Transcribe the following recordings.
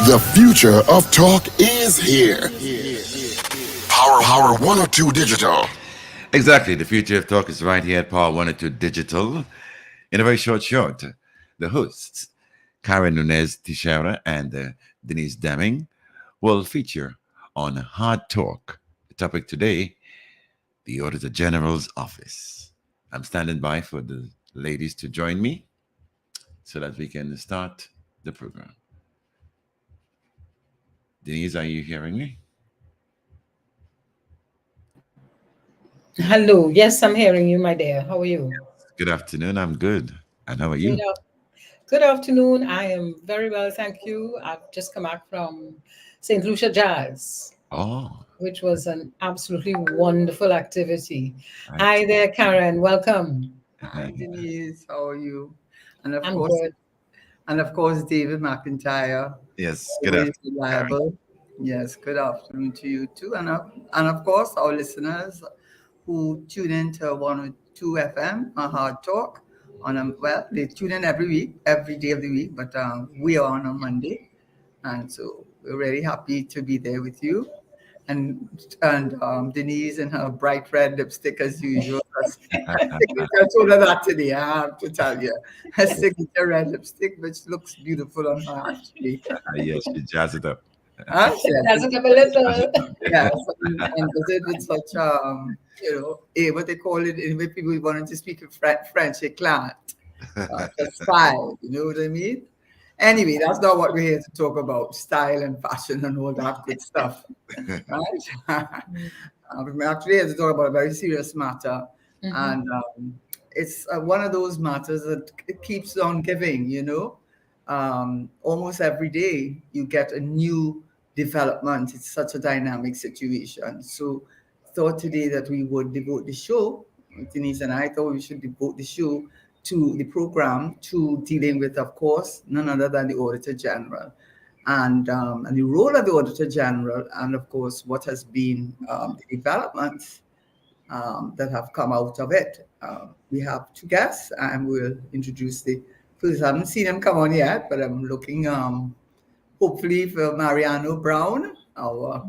The future of talk is here. Power 102 Digital. Exactly. The future of talk is right here at Power 102 Digital. In a very short, the hosts, Karen Nunez, Tesheira, and Dennise Demming, will feature on Hard Talk. The topic today, the Auditor General's Office. I'm standing by for the ladies to join me so that we can start the program. Dennise, are you hearing me? Hello. Yes, I'm hearing you, my dear. How are you? Good afternoon. I'm good. And how are Good, you? good afternoon. I am very well, thank you. I've just come back from St. Lucia Jazz, Oh, which was an absolutely wonderful activity. I Hi there, Karen. Welcome. Hi, Denise. How are you? And of I'm course, good. David McIntyre, yes. Good always afternoon, Karen. reliable. Yes, good afternoon to you too. And of course, our listeners who tune in to 102 FM, a Hard Talk. Well, they tune in every week, every day of the week, but we are on a Monday. And so we're really happy to be there with you. And Denise and her bright red lipstick as usual. I told her that today. I have to tell you, her signature red lipstick, which looks beautiful on her actually. Yes, she jazz it up. Does it have a little? Yes, and does it with such what they call it in when people wanted to speak in French, éclat, style. You know what I mean? Anyway, that's not what we're here to talk about. Style and fashion and all that good stuff, right? We're actually here to talk about a very serious matter, and it's one of those matters that it keeps on giving. Almost every day you get a new development. It's such a dynamic situation. So, thought today that we would devote the show. Denise and I thought we should devote the show to the program to dealing with, of course, none other than the Auditor General, and the role of the Auditor General, and of course what has been the developments that have come out of it. We have two guests, and we'll introduce the first. I haven't seen them come on yet, but I'm looking hopefully for Mariano Browne, our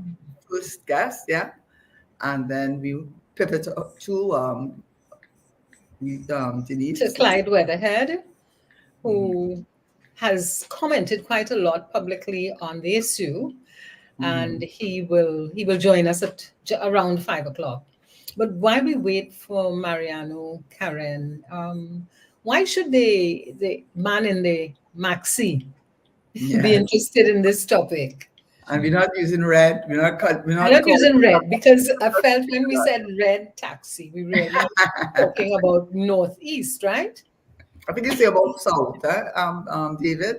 first guest, yeah, and then we pivot to Denise. To Clyde Weatherhead, who has commented quite a lot publicly on the issue, and he will join us at around 5 o'clock. But while we wait for Mariano, Karen, why should the man in the maxi be interested in this topic? And we're not using red. We're not using red, because I felt when we said red taxi, we really talking about northeast, right? I think you say about south, David.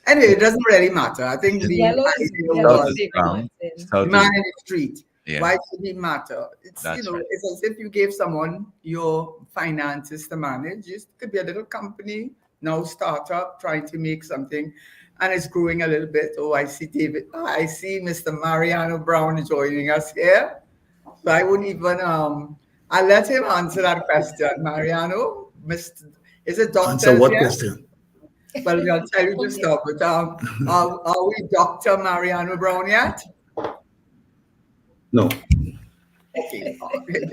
Anyway, it doesn't really matter. I think the Yellow idea was David brown. Martin. the man in the street. Yeah. Why should it matter? It's That's right. it's as if you gave someone your finances to manage. It could be a little company, now startup, trying to make something, and it's growing a little bit. Oh, I see David. I see Mr. Mariano Browne joining us here. So I wouldn't even I'll let him answer that question. Mariano, Mr. Is it doctor? Answer what question? Well, I'll tell you to stop. But are we Dr. Mariano Browne yet? No. Okay.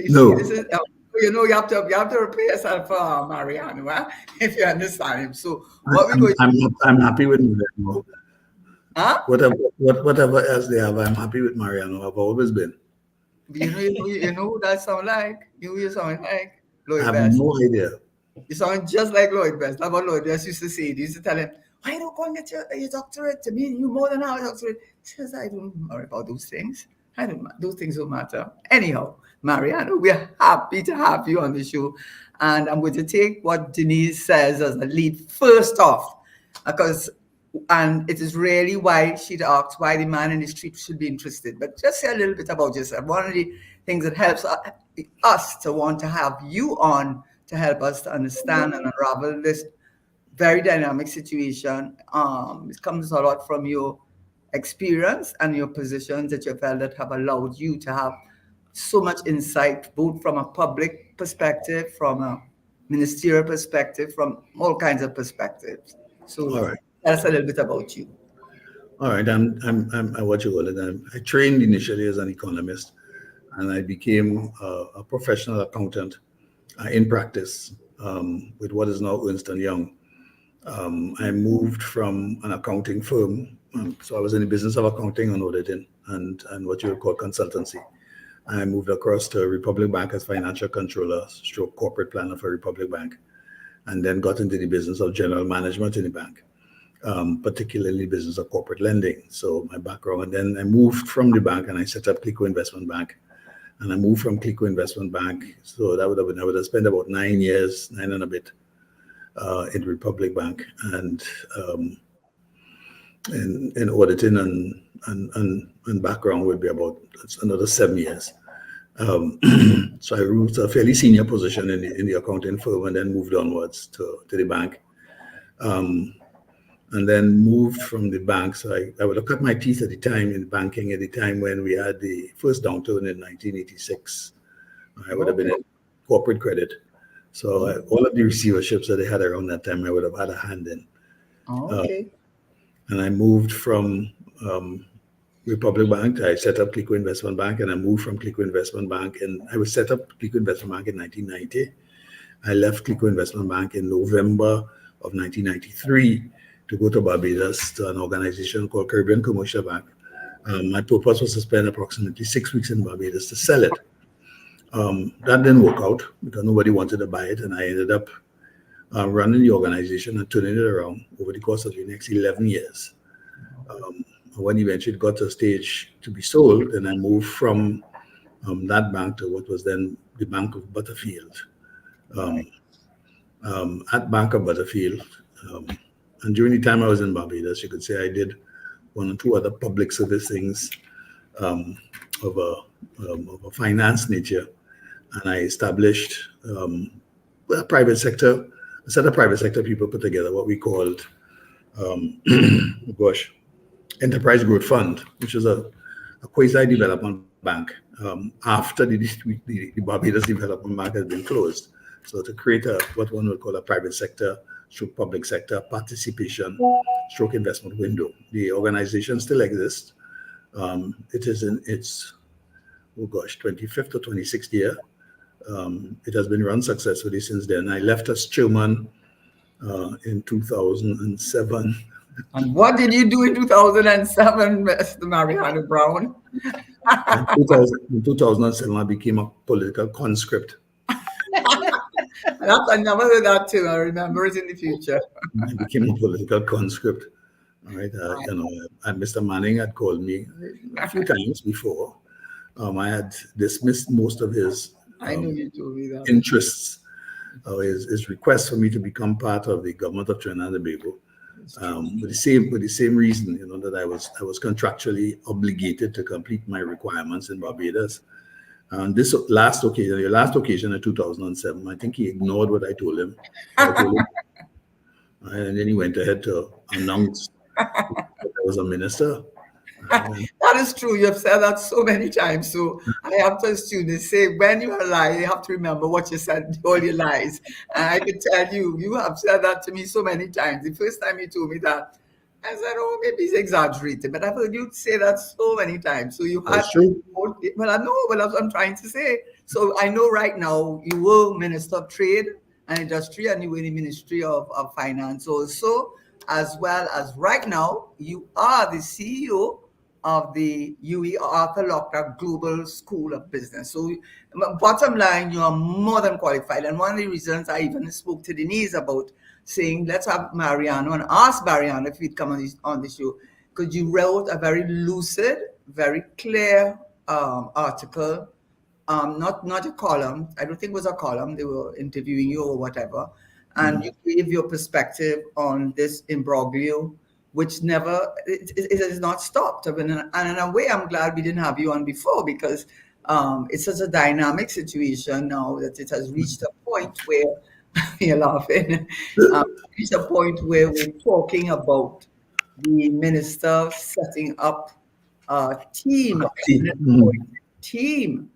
No. This is, you have to prepare yourself for Mariano, if you understand him. So what we going? I'm happy with Mariano. Huh? Whatever else they have, I'm happy with Mariano. I've always been. You know who that sound like? You sound like Lloyd I have Best. no idea. You sound just like Lloyd Best. That's what Lloyd Best used to say. They used to tell him, why you don't go and get your doctorate? To me, you more than our doctorate. He says, I don't worry about those things. Those things don't matter. Anyhow, Mariano, we're happy to have you on the show. And I'm going to take what Dennise says as a lead first off, and it is really why she'd asked why the man in the street should be interested. But just say a little bit about yourself. One of the things that helps us to want to have you on to help us to understand and unravel this very dynamic situation. It comes a lot from your experience and your positions that you felt that have allowed you to have so much insight, both from a public perspective, from a ministerial perspective, from all kinds of perspectives. So All right. tell us a little bit about you. All right, I'm what you call it. I trained initially as an economist, and I became a professional accountant in practice with what is now Ernst and Young. I moved from an accounting firm, so I was in the business of accounting and auditing and what you would call consultancy. I moved across to Republic Bank as financial controller, stroke corporate planner for Republic Bank, and then got into the business of general management in the bank, particularly business of corporate lending. So my background, and then I moved from the bank and I set up Clico Investment Bank. And I moved from Clico Investment Bank, so that I would have spent about 9 years, 9 and a bit, in Republic Bank, and in auditing and background would be about another 7 years. So I moved to a fairly senior position in the accounting firm, and then moved onwards to the bank, and then moved from the bank. So I would have cut my teeth at the time in banking at the time when we had the first downturn in 1986. I would have been in corporate credit. So all of the receiverships that they had around that time, I would have had a hand in. Okay. And I moved from Republic Bank. I set up Clico Investment Bank, and I moved from Clico Investment Bank. And I was set up Clico Investment Bank in 1990. I left Clico Investment Bank in November of 1993 to go to Barbados to an organization called Caribbean Commercial Bank. My purpose was to spend approximately 6 weeks in Barbados to sell it. That didn't work out because nobody wanted to buy it, and I ended up running the organization and turning it around over the course of the next 11 years. When eventually it got to a stage to be sold, then I moved from that bank to what was then the Bank of Butterfield. At Bank of Butterfield, and during the time I was in Barbados, you could say I did one or two other public service things of a finance nature, and I established a private sector. A set of private sector people put together what we called, Enterprise Growth Fund, which is a quasi-development bank after the Barbados Development Bank has been closed. So to create what one would call a private sector stroke public sector participation stroke investment window. The organization still exists. It is in its 25th or 26th year. It has been run successfully since then. I left as chairman in 2007. And what did you do in 2007, Mr. Mariano Browne? In 2007, I became a political conscript. I never heard that too. I remember it in the future. I became a political conscript. All right, and Mr. Manning had called me a few times before. I had dismissed most of his I knew you told me that. interests, his request for me to become part of the government of Trinidad and Tobago. With the same reason, that I was contractually obligated to complete my requirements in Barbados. And this last occasion in 2007, I think he ignored what I told him. And then he went ahead to announce that I was a minister. That is true. You have said that so many times. So I have to students say, when you are lying, you have to remember what you said, all your lies. And I can tell you, you have said that to me so many times. The first time you told me that, I said, oh, maybe he's exaggerating. But I've heard you say that so many times. So you had, well, I know what I'm trying to say. So I know right now you were Minister of Trade and Industry, and you were in the Ministry of Finance also, as well as right now you are the CEO of the UE Arthur Lockyer Global School of Business. So bottom line, you are more than qualified. And one of the reasons I even spoke to Dennise about saying, let's have Mariano and ask Mariano if he'd come on the show, because you wrote a very lucid, very clear article, not a column. I don't think it was a column. They were interviewing you or whatever. And you gave your perspective on this imbroglio, which it has not stopped. And in a way, I'm glad we didn't have you on before, because it's such a dynamic situation now that it has reached a point where, you're laughing, reached a point where we're talking about the minister setting up a team to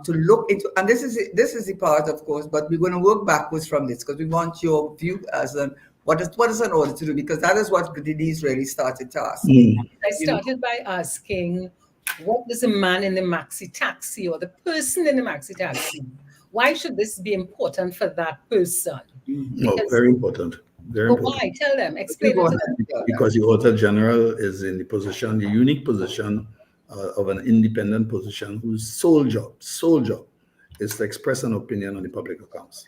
look into, and this is the part, of course, but we're going to work backwards from this because we want your view as an What does an auditor do? Because that is what Dennise really started to ask. I started by asking, what does a man in the maxi taxi or the person in the maxi taxi, why should this be important for that person? No, very important. Very But important. why? Tell them, explain it to them. Because the Auditor General is in the position, the unique position of an independent position whose sole job is to express an opinion on the public accounts.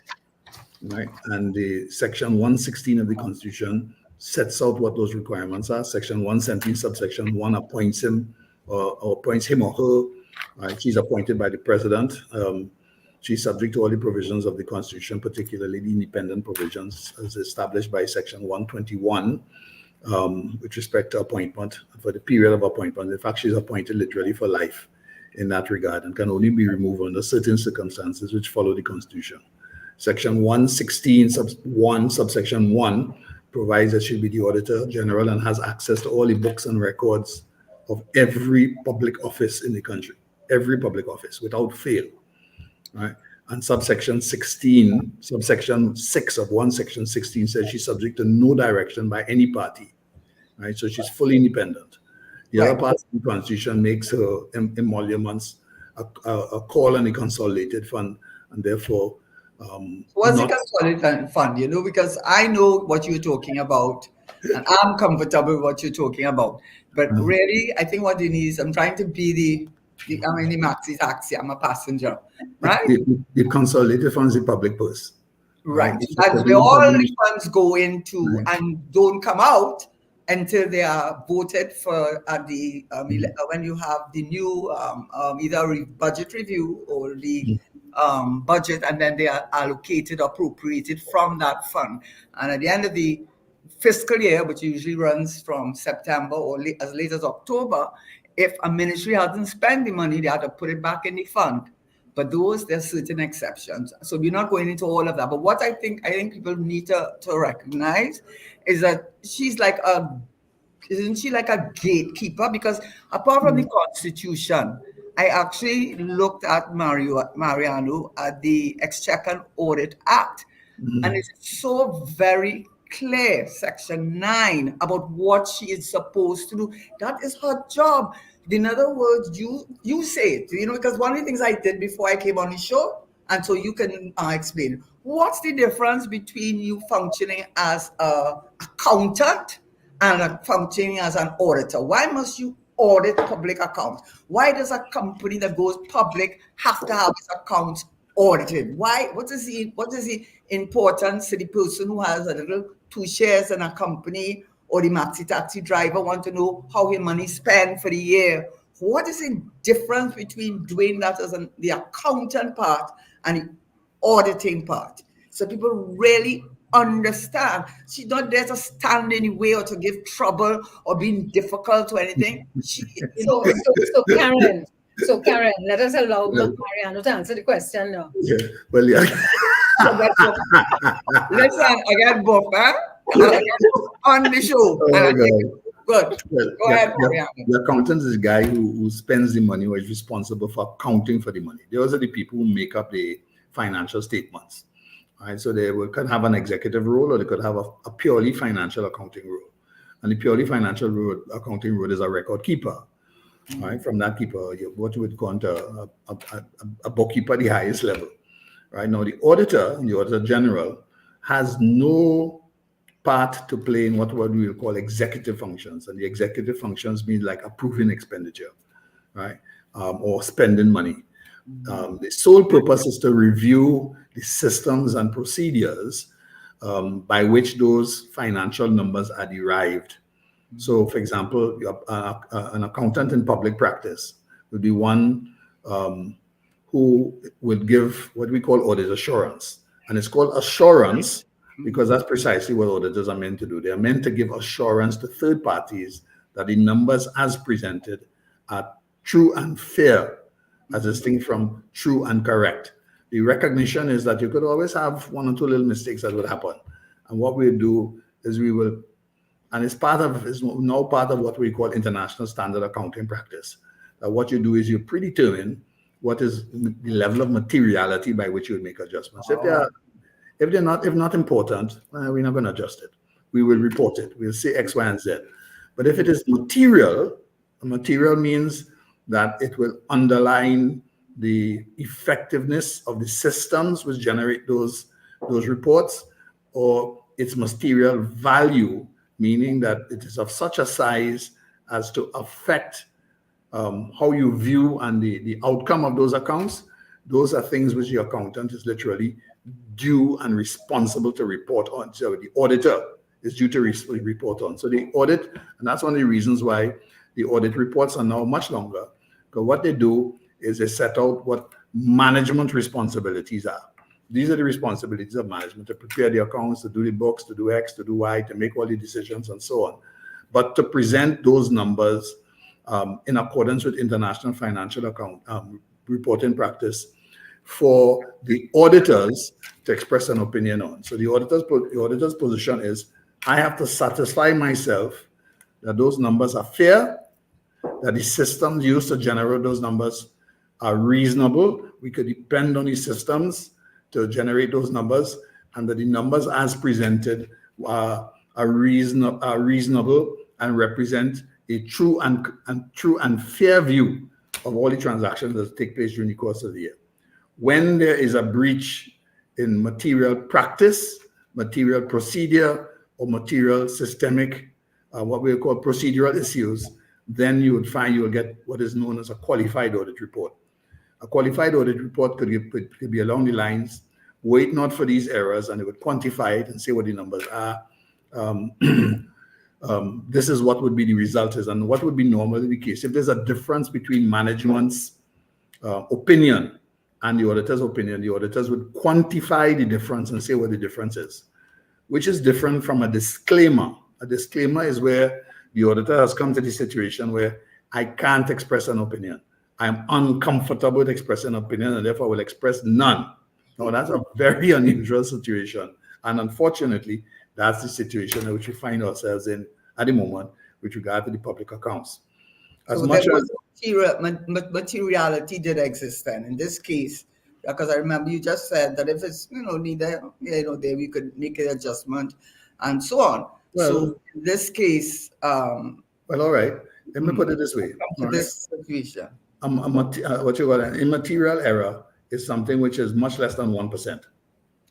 Right? And the section 116 of the Constitution sets out what those requirements are. Section 117, subsection 1 appoints him or appoints him or her. Right? She's appointed by the president. She's subject to all the provisions of the Constitution, particularly the independent provisions as established by section 121 with respect to appointment for the period of appointment. In fact, she's appointed literally for life in that regard and can only be removed under certain circumstances which follow the Constitution. Section 116, subsection 1 provides that she'll be the Auditor General and has access to all the books and records of every public office in the country, every public office without fail. Right? And subsection 16, subsection 6 of section 16 says she's subject to no direction by any party. Right? So she's fully independent. The other part of the Constitution makes her emoluments a call on the consolidated fund, and therefore what's the consolidated fund? You know, because I know what you're talking about, and I'm comfortable with what you're talking about. But really, I think what Dennise, I'm trying to be I'm in the maxi taxi, I'm a passenger, right? The consolidated funds is the public purse. Right. That's where all the funds go into and don't come out until they are voted for at the when you have the new either budget review or the budget, and then they are allocated, appropriated from that fund. And at the end of the fiscal year, which usually runs from September or as late as October, if a ministry hasn't spent the money, they have to put it back in the fund. But there's certain exceptions. So we're not going into all of that. But what I think people need to recognize is that isn't she like a gatekeeper? Because apart from the Constitution, I actually looked at Mariano at the Exchequer and Audit Act, and it's so very clear, section 9, about what she is supposed to do. That is her job. In other words, you say it, because one of the things I did before I came on the show, and so you can explain, what's the difference between you functioning as an accountant and functioning as an auditor? Why must you audit public accounts? Why does a company that goes public have to have its accounts audited? Why? What is the importance to the person who has a little 2 shares in a company, or the maxi taxi driver want to know how his money spent for the year? What is the difference between doing that as the accountant part and the auditing part? So people really understand. She's not there to stand in the way or to give trouble or being difficult or anything. So Karen, let us allow Mariano to answer the question now. Yeah, well, yeah. Listen, I got both, on the show. Good. Go ahead, Mariano. The accountant is the guy who spends the money, or is responsible for accounting for the money. Those are the people who make up the financial statements. Right? So they could have an executive role, or they could have a purely financial accounting role. And the purely financial accounting role is a record keeper. Right? From that keeper, what you would call a bookkeeper, the highest level. Right now, the auditor, the Auditor General, has no part to play in what we will call executive functions, and the executive functions mean like approving expenditure, right, or spending money. The sole purpose is to review the systems and procedures by which those financial numbers are derived. So, for example, an accountant in public practice would be one who would give what we call audit assurance. And it's called assurance because that's precisely what auditors are meant to do. They are meant to give assurance to third parties that the numbers as presented are true and fair, as distinct from true and correct. The recognition is that you could always have 1 or 2 little mistakes that would happen. And what we do is we will, and it's now part of what we call international standard accounting practice. What you do is you predetermine what is the level of materiality by which you would make adjustments. If not important, we're not going to adjust it. we will report it. We'll say X, Y, and Z. But if it is material, material means that it will underline the effectiveness of the systems which generate those reports, or its material value, meaning that it is of such a size as to affect how you view and the outcome of those accounts. Those are things which the accountant is literally due and responsible to report on. So the auditor is due to report on. So the audit, and that's one of the reasons why the audit reports are now much longer, because what they do is they set out what management responsibilities are. These are the responsibilities of management: to prepare the accounts, to do the books, to do X, to do Y, to make all the decisions and so on. But to present those numbers in accordance with international financial account reporting practice for the auditors to express an opinion on. So the auditor's position is, I have to satisfy myself that those numbers are fair, that the systems used to generate those numbers are reasonable. We could depend on these systems to generate those numbers, and that the numbers as presented are reasonable and represent a true and fair view of all the transactions that take place during the course of the year. When there is a breach in material practice, material procedure, or material systemic, what we call procedural issues, then you would find you will get what is known as a qualified audit report. A qualified audit report could be along the lines, wait not for these errors, and it would quantify it and say what the numbers are. This is what would be the result is, and what would be normally the case. If there's a difference between management's opinion and the auditor's opinion, the auditors would quantify the difference and say what the difference is, which is different from a disclaimer. A disclaimer is where the auditor has come to the situation where I can't express an opinion. I'm uncomfortable with expressing an opinion, and therefore will express none. Now, that's a very unusual situation. And unfortunately, that's the situation in which we find ourselves in at the moment with regard to the public accounts. As So much as materiality did exist then in this case, because I remember you just said that if it's neither there we could make an adjustment and so on. Well, so in this case, well, all right. Let me put it this way. to this situation. What you call an immaterial error is something which is much less than 1%.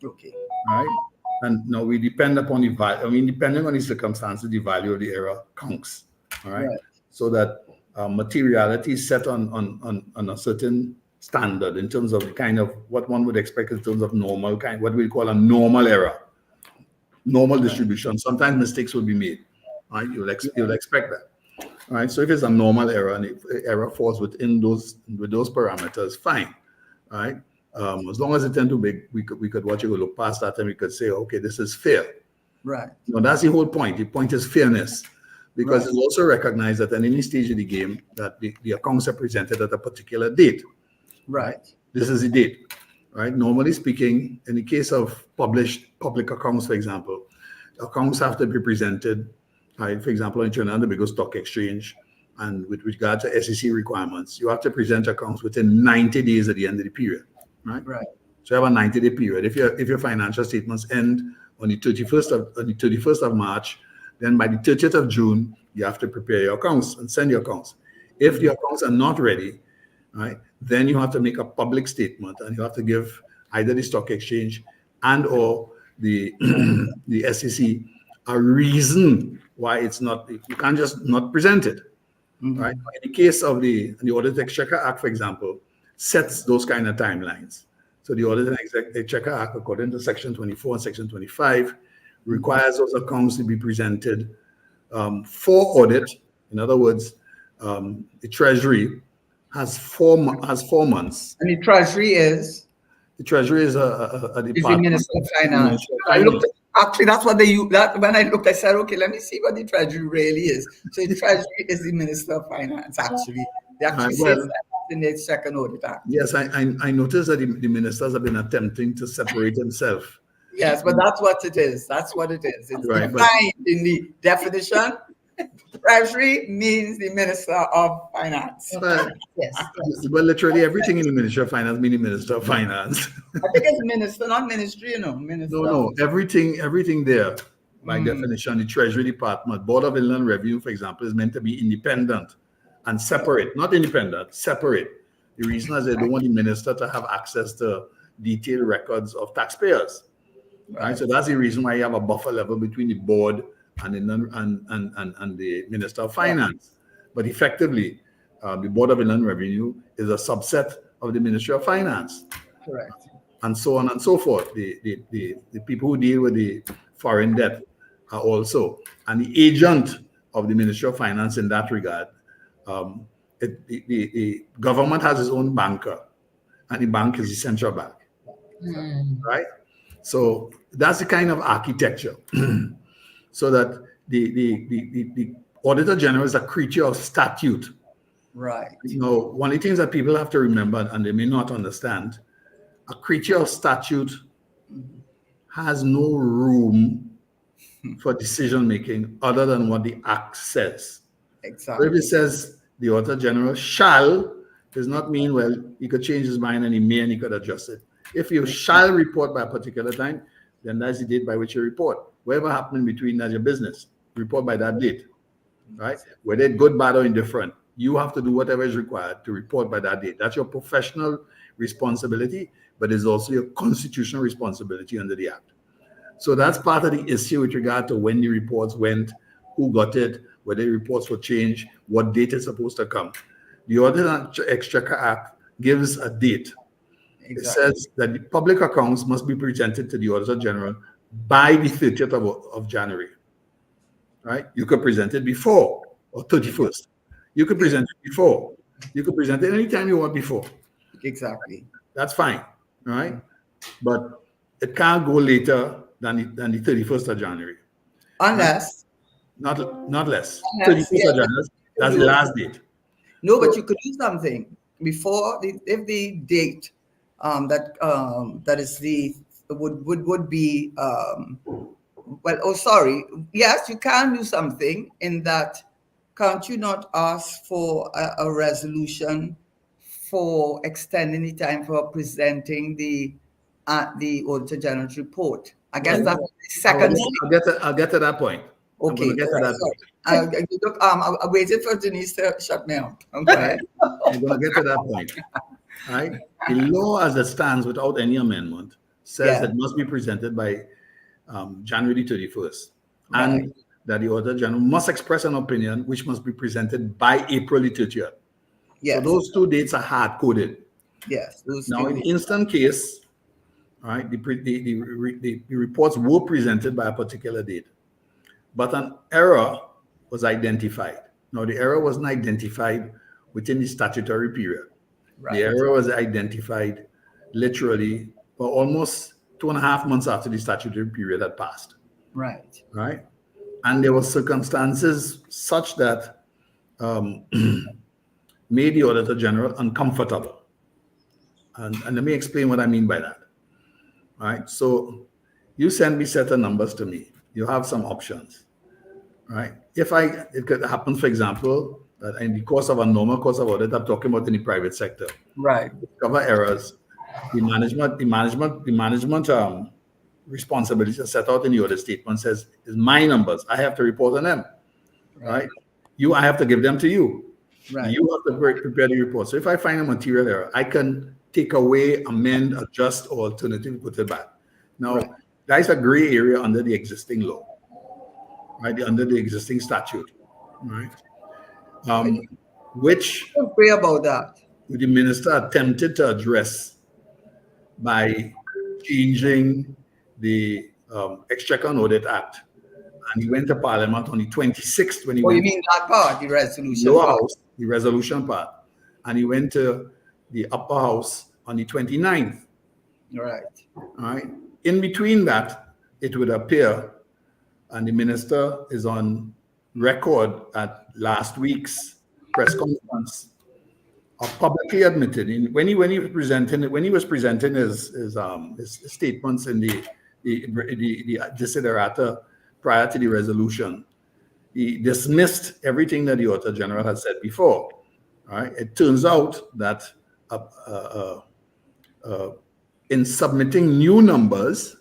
Okay. All right. And now we depend upon the value. I mean, depending on the circumstances, the value of the error counts. All right. So that materiality is set on a certain standard in terms of the kind of what one would expect in terms of normal kind, what we call a normal error, normal distribution. Sometimes mistakes will be made. All right. You'll expect that. All right. So if it's a normal error and if error falls within those parameters, fine. All right. As long as it tend to be, we could watch it, look past that, and we could say, okay, this is fair. Right. Now, that's the whole point. The point is fairness, because it's also recognized that at any stage of the game that the accounts are presented at a particular date. Right. This is the date. Right. Normally speaking, in the case of published public accounts, for example, accounts have to be presented, right, for example, on Trinidad and Tobago Stock Exchange, and with regard to SEC requirements, you have to present accounts within 90 days at the end of the period. Right. So you have a 90-day period. If your financial statements end on the 31st of March, then by the 30th of June, you have to prepare your accounts and send your accounts. If the accounts are not ready, right, then you have to make a public statement, and you have to give either the stock exchange and or the SEC a reason why it's not. You can't just not present it. Right. In the case of the Audit Exchequer Act, for example, sets those kind of timelines. So the Audit Exchequer Act, according to Section 24 and Section 25, requires those accounts to be presented for audit. In other words, the Treasury has 4 months. And the Treasury is? The Treasury is a department. Is the Minister of Finance. Actually, that's what they use. That when I looked, I said, okay, let me see what the Treasury really is. So the Treasury is the Minister of Finance, actually. They actually say that in the second audit act. Yes, I noticed that the ministers have been attempting to separate themselves. Yes, but that's what it is. That's what it is. It's defined in the definition. Treasury means the Minister of Finance. Yes. Well, literally everything in the Ministry of Finance means the Minister of Finance. I think it's minister, not ministry, Minister. No, everything there, By definition, the Treasury Department, Board of Inland Revenue, for example, is meant to be independent and separate, not independent, separate. The reason is they don't want the minister to have access to detailed records of taxpayers. Right? So that's the reason why you have a buffer level between the board and the Minister of Finance. But effectively, the Board of Inland Revenue is a subset of the Ministry of Finance. Correct. And so on and so forth. The people who deal with the foreign debt are also. And the agent of the Ministry of Finance in that regard, the government has its own banker, and the bank is the central bank. Right? So that's the kind of architecture. So that the Auditor General is a creature of statute. Right. You know, one of the things that people have to remember, and they may not understand, a creature of statute has no room for decision making other than what the Act says. Exactly. So if it says the Auditor General shall, does not mean, well, he could change his mind and he may and he could adjust it. If you shall report by a particular time, then that's the date by which you report. Whatever happened in between, that's your business. Report by that date, right? Whether it's good, bad, or indifferent, you have to do whatever is required to report by that date. That's your professional responsibility, but it's also your constitutional responsibility under the Act. So that's part of the issue with regard to when the reports went, who got it, whether the reports were changed, what date is supposed to come. The Audit and Exchequer Act gives a date. Exactly. It says that the public accounts must be presented to the Auditor General by the 30th of January, right? You could present it before, or 31st. You could present it before. You could present it anytime you want before. Exactly. That's fine, right? But it can't go later than the 31st of January. Unless. Not less. 31st of January, that's the last date. No, but you could do something before if the date that is the would be yes, you can do something in that. Can't you not ask for a resolution for extending the time for presenting the Auditor General's report? I guess that's the second. I'll get to that point. Okay. Get to that point. I'm waiting for Dennise to shut me up. Okay. I'm going to get to that point. Right? The law as it stands without any amendment says that it must be presented by January 31st. Right. And that the Auditor General must express an opinion which must be presented by April 30th. Yes. So those two dates are hard-coded. Yes. Now, in the instant case, right, the reports were presented by a particular date, but an error was identified. Now, the error wasn't identified within the statutory period. Right. The error was identified literally for almost 2.5 months after the statutory period had passed. Right. Right. And there were circumstances such that made the Auditor General uncomfortable. And let me explain what I mean by that. All right. So you send me set of numbers to me. You have some options. Right. It could happen, for example, that in the course of a normal course of audit, I'm talking about in the private sector. Right. Discover errors. The management responsibility set out in the audit statement says is my numbers. I have to report on them. Right. I have to give them to you. Right. You have to prepare the report. So if I find a material error, I can take away, amend, adjust, or alternatively put it back. Now, that is a gray area under the existing law, right? Under the existing statute, right? Which pray about that. The minister attempted to address by changing the Exchequer and Audit Act. And he went to Parliament on the 26th when he went. You mean that part, the resolution? Lower House, the resolution part. And he went to the upper house on the 29th. Right. All right. In between that, it would appear, and the minister is on record at last week's press conference, publicly admitted when he was presenting his statements in the desiderata prior to the resolution, he dismissed everything that the Auditor General had said before. All right. It turns out that in submitting new numbers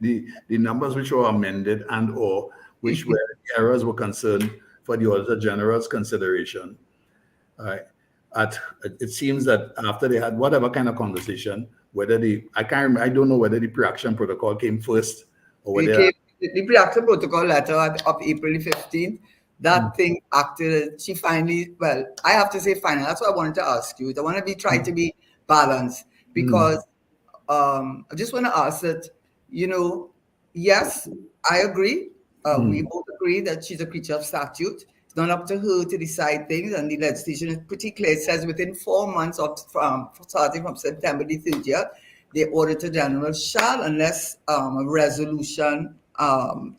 the numbers which were amended and or which were errors were concerned for the Auditor General's consideration. It seems that after they had whatever kind of conversation, whether I don't know whether the pre-action protocol came first or whether the pre-action protocol letter of April 15th, that thing acted. She finally, well, I have to say finally. That's what I wanted to ask you. I want to be trying to be balanced because I just want to ask that, yes, I agree. We both agree that she's a creature of statute. It's not up to her to decide things, and the legislation is pretty clear. It says within 4 months starting from September the 30th, the Auditor General shall, unless a resolution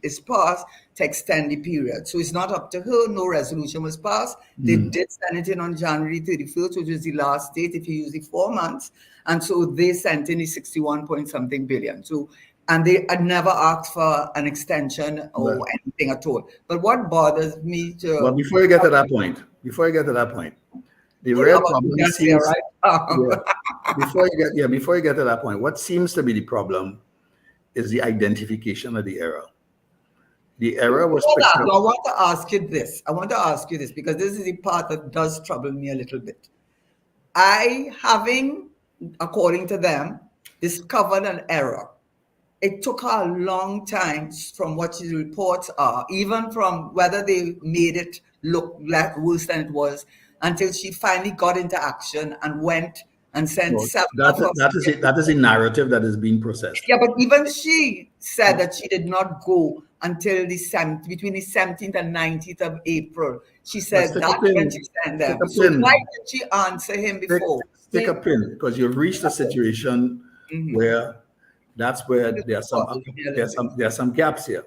is passed, to extend the period. So it's not up to her. No resolution was passed. They did send it in on January 31st, which was the last date if you use the 4 months. And so they sent in the 61 point something billion. So, and they had never asked for an extension or anything at all. But what bothers me to... Well, before you get to that point, the real problem seems... Before you get to that point, what seems to be the problem is the identification of the error. The error was... I want to ask you this because this is the part that does trouble me a little bit. Having, according to them, discovered an error, it took her a long time from what the reports are, even from whether they made it look worse than it was, until she finally got into action and went and sent several. That is a narrative that is being processed. Yeah, but even she said that she did not go until between the 17th and 19th of April. She said that when she sent them. So why did she answer him before? Take a pin, because you've reached a situation where that's where there are some gaps here.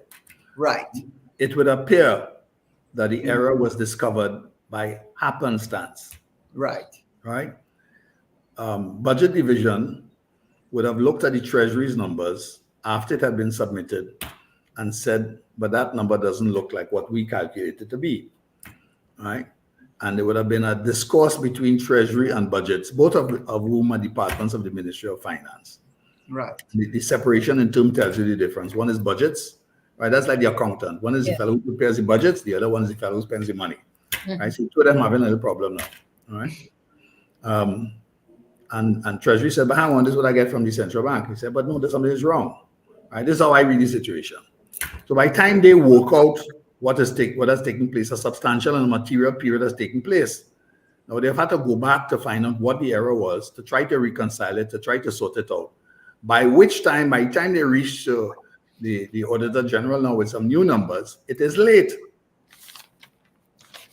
Right. It would appear that the error was discovered by happenstance. Right. Right. Budget division would have looked at the Treasury's numbers after it had been submitted and said, but that number doesn't look like what we calculated to be. Right. And there would have been a discourse between Treasury and budgets, both of whom are departments of the Ministry of Finance. Right. The separation in term tells you the difference. One is budgets, right? That's like the accountant. One is the fellow who prepares the budgets. The other one is the fellow who spends the money. Right? So two of them having a little problem now. All right. And Treasury said, but hang on, this is what I get from the central bank. He said, but no, there's something is wrong. Right? This is how I read the situation. So by the time they work out what has taken place, a substantial and material period has taken place. Now they've had to go back to find out what the error was, to try to reconcile it, to try to sort it out. By the time they reach the Auditor General now with some new numbers, it is late.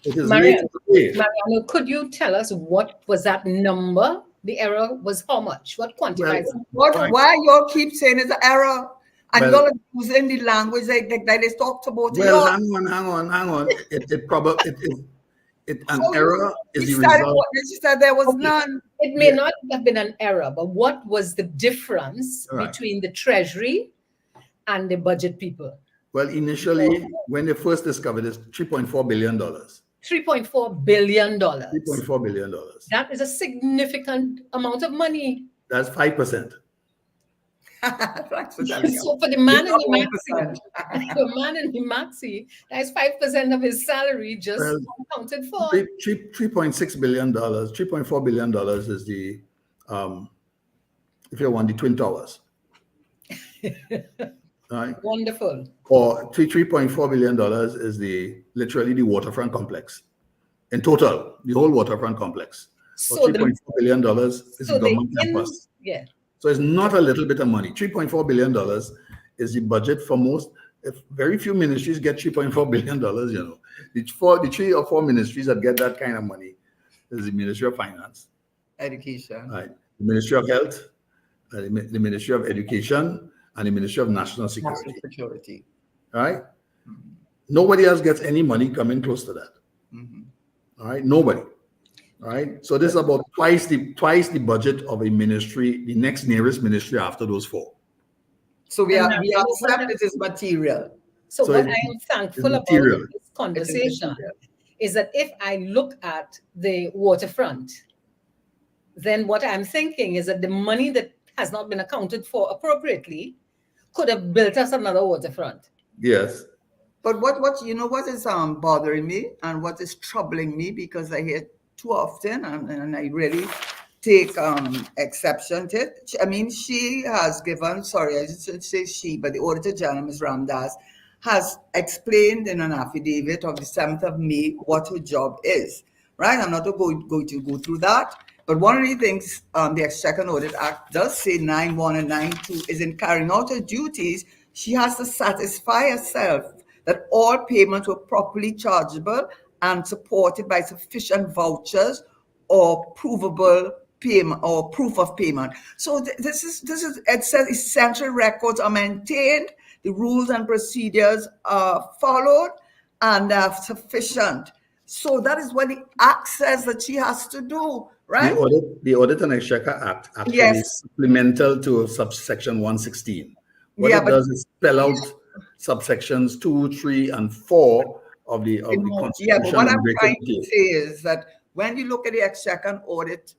It is Mariano, late. Mariano, could you tell us what was that number? The error was how much? What quantifies? Why you all keep saying it's an error? And you're using the language like they talked about. Well, hang on. An error is the result. She said there was none. It may not have been an error, but what was the difference between the Treasury and the budget people? Well, initially, when they first discovered it, $3.4 billion. $3.4 billion. $3.4 billion. That is a significant amount of money. That's 5%. So for the man in the maxi, that's 5% of his salary just accounted for. $3.6 billion, $3.4 billion is the, if you want, the Twin Towers. Right? Wonderful. Or $3.4 billion is literally the waterfront complex. In total, the whole waterfront complex. So $3.4 billion is the government campus. Yeah. So it's not a little bit of money. $3.4 billion is the budget for most. If very few ministries get $3.4 billion, the 3 or 4 ministries that get that kind of money is the Ministry of Finance, Education, right? The Ministry of Health, the Ministry of Education, and the Ministry of National Security. Right? Nobody else gets any money coming close to that. All right? Nobody. All right? So this is about twice the budget of a ministry, the next nearest ministry after those 4. So we accept it is material. So what I am thankful about this conversation is that if I look at the waterfront, then what I'm thinking is that the money that has not been accounted for appropriately, could have built us another waterfront. Yes. But what you know what is bothering me and what is troubling me, because I hear too often and I really take exception to it. I mean, she has given, sorry, I should say she, but the Auditor General, Ms. Ramdas, has explained in an affidavit of the 7th of May what her job is, right? I'm not going to go through that. But one of the things the Exchequer Audit Act does say, 9.1 and 9.2, is in carrying out her duties, she has to satisfy herself that all payments were properly chargeable and supported by sufficient vouchers or provable payment or proof of payment. So this is it says essential records are maintained, the rules and procedures are followed, and are sufficient. So that is what the Act says that she has to do, right? The Audit and Exchequer Act actually Yes. is supplemental to subsection 116. What Yeah, it but- does is spell out subsections 2, 3, and 4 of the Constitution. Yeah, but what in I'm greater trying to detail. say is that when you look at the Exchequer Audit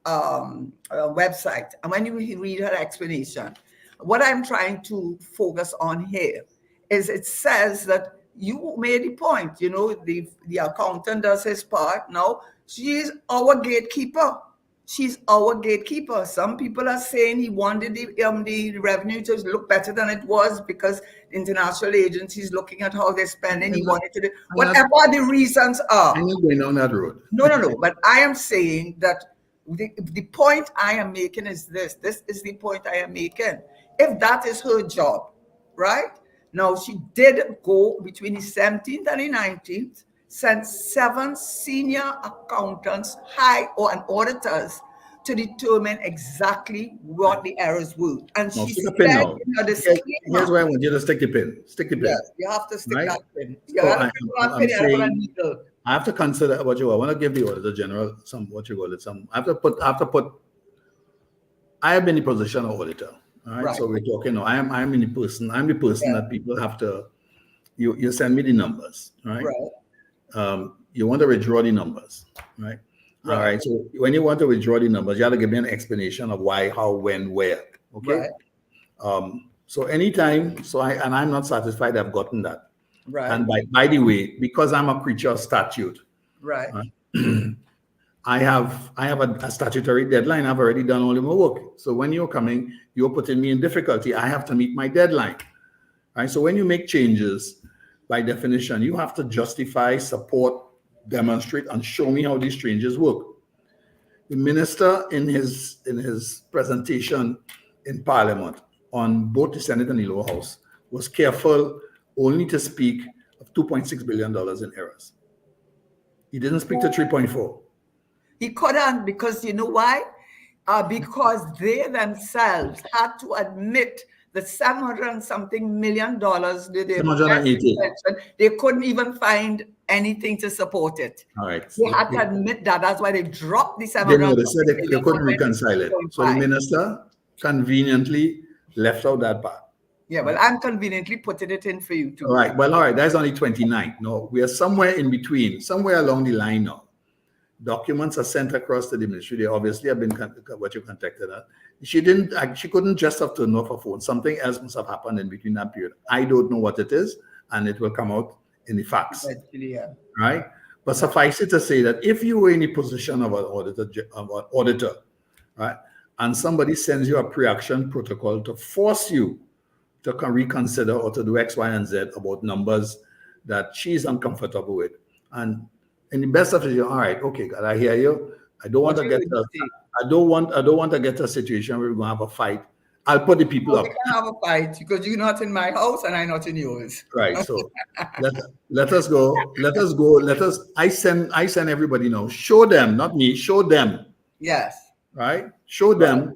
website, and when you read her explanation, what I'm trying to focus on here is it says that you made the point, you know, the accountant does his part. Now, she is our gatekeeper. She's our gatekeeper. Some people are saying he wanted the revenue to look better than it was because international agencies looking at how they're spending. He wanted to do whatever the reasons are. I'm not going down that road. No. But I am saying that the point I am making is this. This is the point I am making. If that is her job, right? Now, she did go between the 17th and the 19th, sent 7 senior accountants, and auditors to determine exactly what the errors were. And Now, she stick a said pin now. in her Here's disclaimer, where I want you to stick the pin. Stick the pin. yes, you have to stick Right? that pin. So You have to stick that I'm pin, you're gonna saying- need to- I have to consider what you. I want to give the Auditor General some what you call it. Some. I have to put. I have been in the position of auditor. All right. Right. So we're talking now. I'm in the person. I'm the person Yeah. that people have to. You send me the numbers, right? Right. You want to withdraw the numbers, right? All Right. right. So when you want to withdraw the numbers, you have to give me an explanation of why, how, when, where. Okay. Right. So anytime. I'm not satisfied. I've gotten that. Right. And by the way, because I'm a creature of statute, Right. I have a statutory deadline. I've already done all of my work. So when you're coming, you're putting me in difficulty. I have to meet my deadline. Right. So when you make changes, by definition, you have to justify, support, demonstrate, and show me how these changes work. The minister in his presentation in Parliament on both the Senate and the lower house was careful only to speak of $2.6 billion in errors. He didn't speak to 3.4. He couldn't, because you know why? Because they themselves had to admit the $700 and something million they couldn't even find anything to support it. All right. They had to admit that. That's why they dropped the They $700. said they couldn't reconcile it. So the minister conveniently left out that part. Yeah, well, I'm conveniently putting it in for you too. All right. Well, all right. That's only 29. No, we are somewhere in between, somewhere along the line now. Documents are sent across to the ministry. They obviously have been what you contacted her. She couldn't just have turned off her phone. Something else must have happened in between that period. I don't know what it is, and it will come out in the facts. Actually, yeah. Right? But suffice it to say that if you were in the position of an auditor, right, and somebody sends you a pre-action protocol to force you to reconsider or to do X, Y, and Z about numbers that she's uncomfortable with, and in the best of it, all right, okay, God, I hear you. I don't want to get to a situation where we're gonna have a fight. I'll put the people up. We can have a fight because you're not in my house and I'm not in yours. Right. So let us go. I send everybody now. Show them, not me, show them. Yes. Right? Show them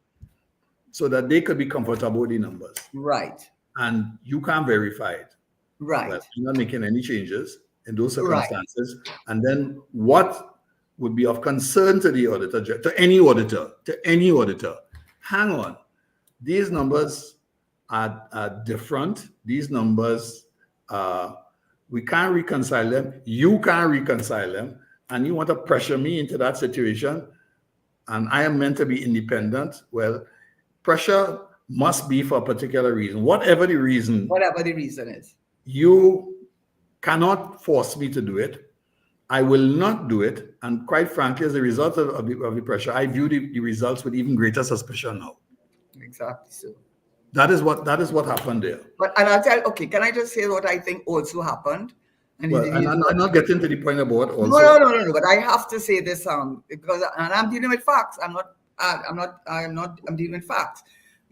so that they could be comfortable with the numbers. Right. And you can't verify it. Right. Well, you're not making any changes in those circumstances. Right. And then what would be of concern to the auditor, to any auditor, hang on. These numbers are different. These numbers, we can't reconcile them. You can't reconcile them. And you want to pressure me into that situation. And I am meant to be independent. Well, pressure must be for a particular reason. Whatever the reason, Whatever the reason is. you cannot force me to do it. I will not do it. And quite frankly, as a result of the pressure, I view the results with even greater suspicion now. Exactly so. That is what happened there. And I'll tell, okay, can I just say what I think also happened? And Well, and I'm not getting to the point about also. No, but I have to say this because I'm dealing with facts. I'm dealing with facts.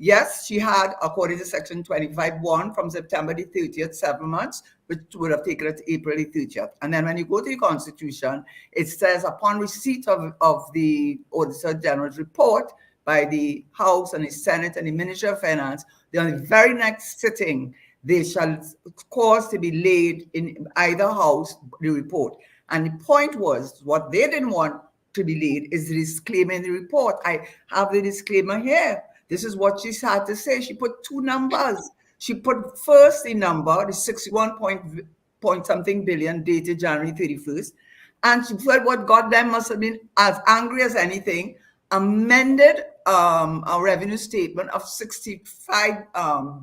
Yes, she had, according to Section 25(1), from September the 30th, 7 months, which would have taken it to April the 30th. And then when you go to the Constitution, it says upon receipt of the Auditor General's report by the House and the Senate and the Ministry of Finance, on the very next sitting, they shall cause to be laid in either house the report. And the point was, what they didn't want to be laid is the disclaimer in the report. I have the disclaimer here. This is what she had to say. She put two numbers. She put first the number, the 61 point something billion dated January 31st. And she said what got them must have been as angry as anything, amended a revenue statement of 65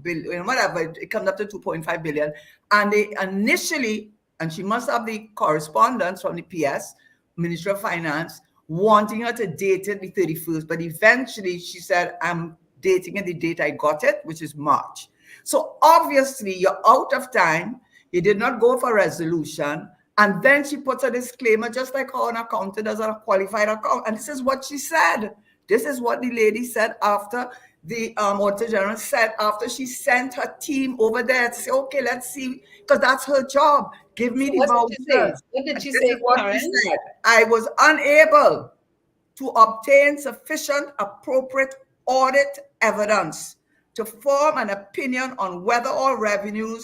billion, whatever, it comes up to 2.5 billion. And they initially, and she must have the correspondence from the PS, Ministry of Finance, wanting her to date it the 31st, but eventually she said, I'm dating it the date I got it, which is March. So obviously you're out of time. You did not go for resolution. And then she puts a disclaimer, just like how an accountant does on a qualified account. And this is what she said. This is what the lady said after the Auditor General said, after she sent her team over there to say, okay, let's see, because that's her job. Give me the vouchers. What did she say, Karen? I was unable to obtain sufficient appropriate audit evidence to form an opinion on whether all revenue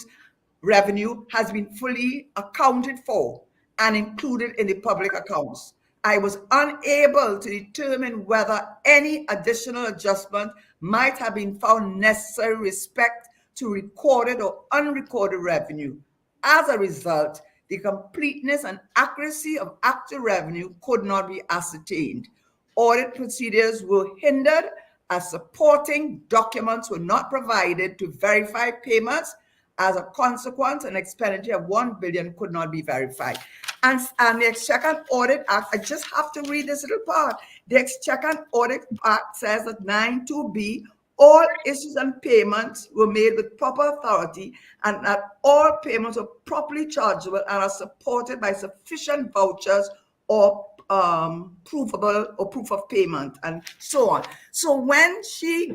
has been fully accounted for and included in the public accounts. I was unable to determine whether any additional adjustment might have been found necessary with respect to recorded or unrecorded revenue. As a result, the completeness and accuracy of actual revenue could not be ascertained. Audit procedures were hindered as supporting documents were not provided to verify payments. As a consequence, an expenditure of 1 billion could not be verified. And the Exchequer and Audit Act, I just have to read this little part. The Exchequer and Audit Act says that 9(2)(b), all issues and payments were made with proper authority and that all payments were properly chargeable and are supported by sufficient vouchers or provable or proof of payment and so on. So when she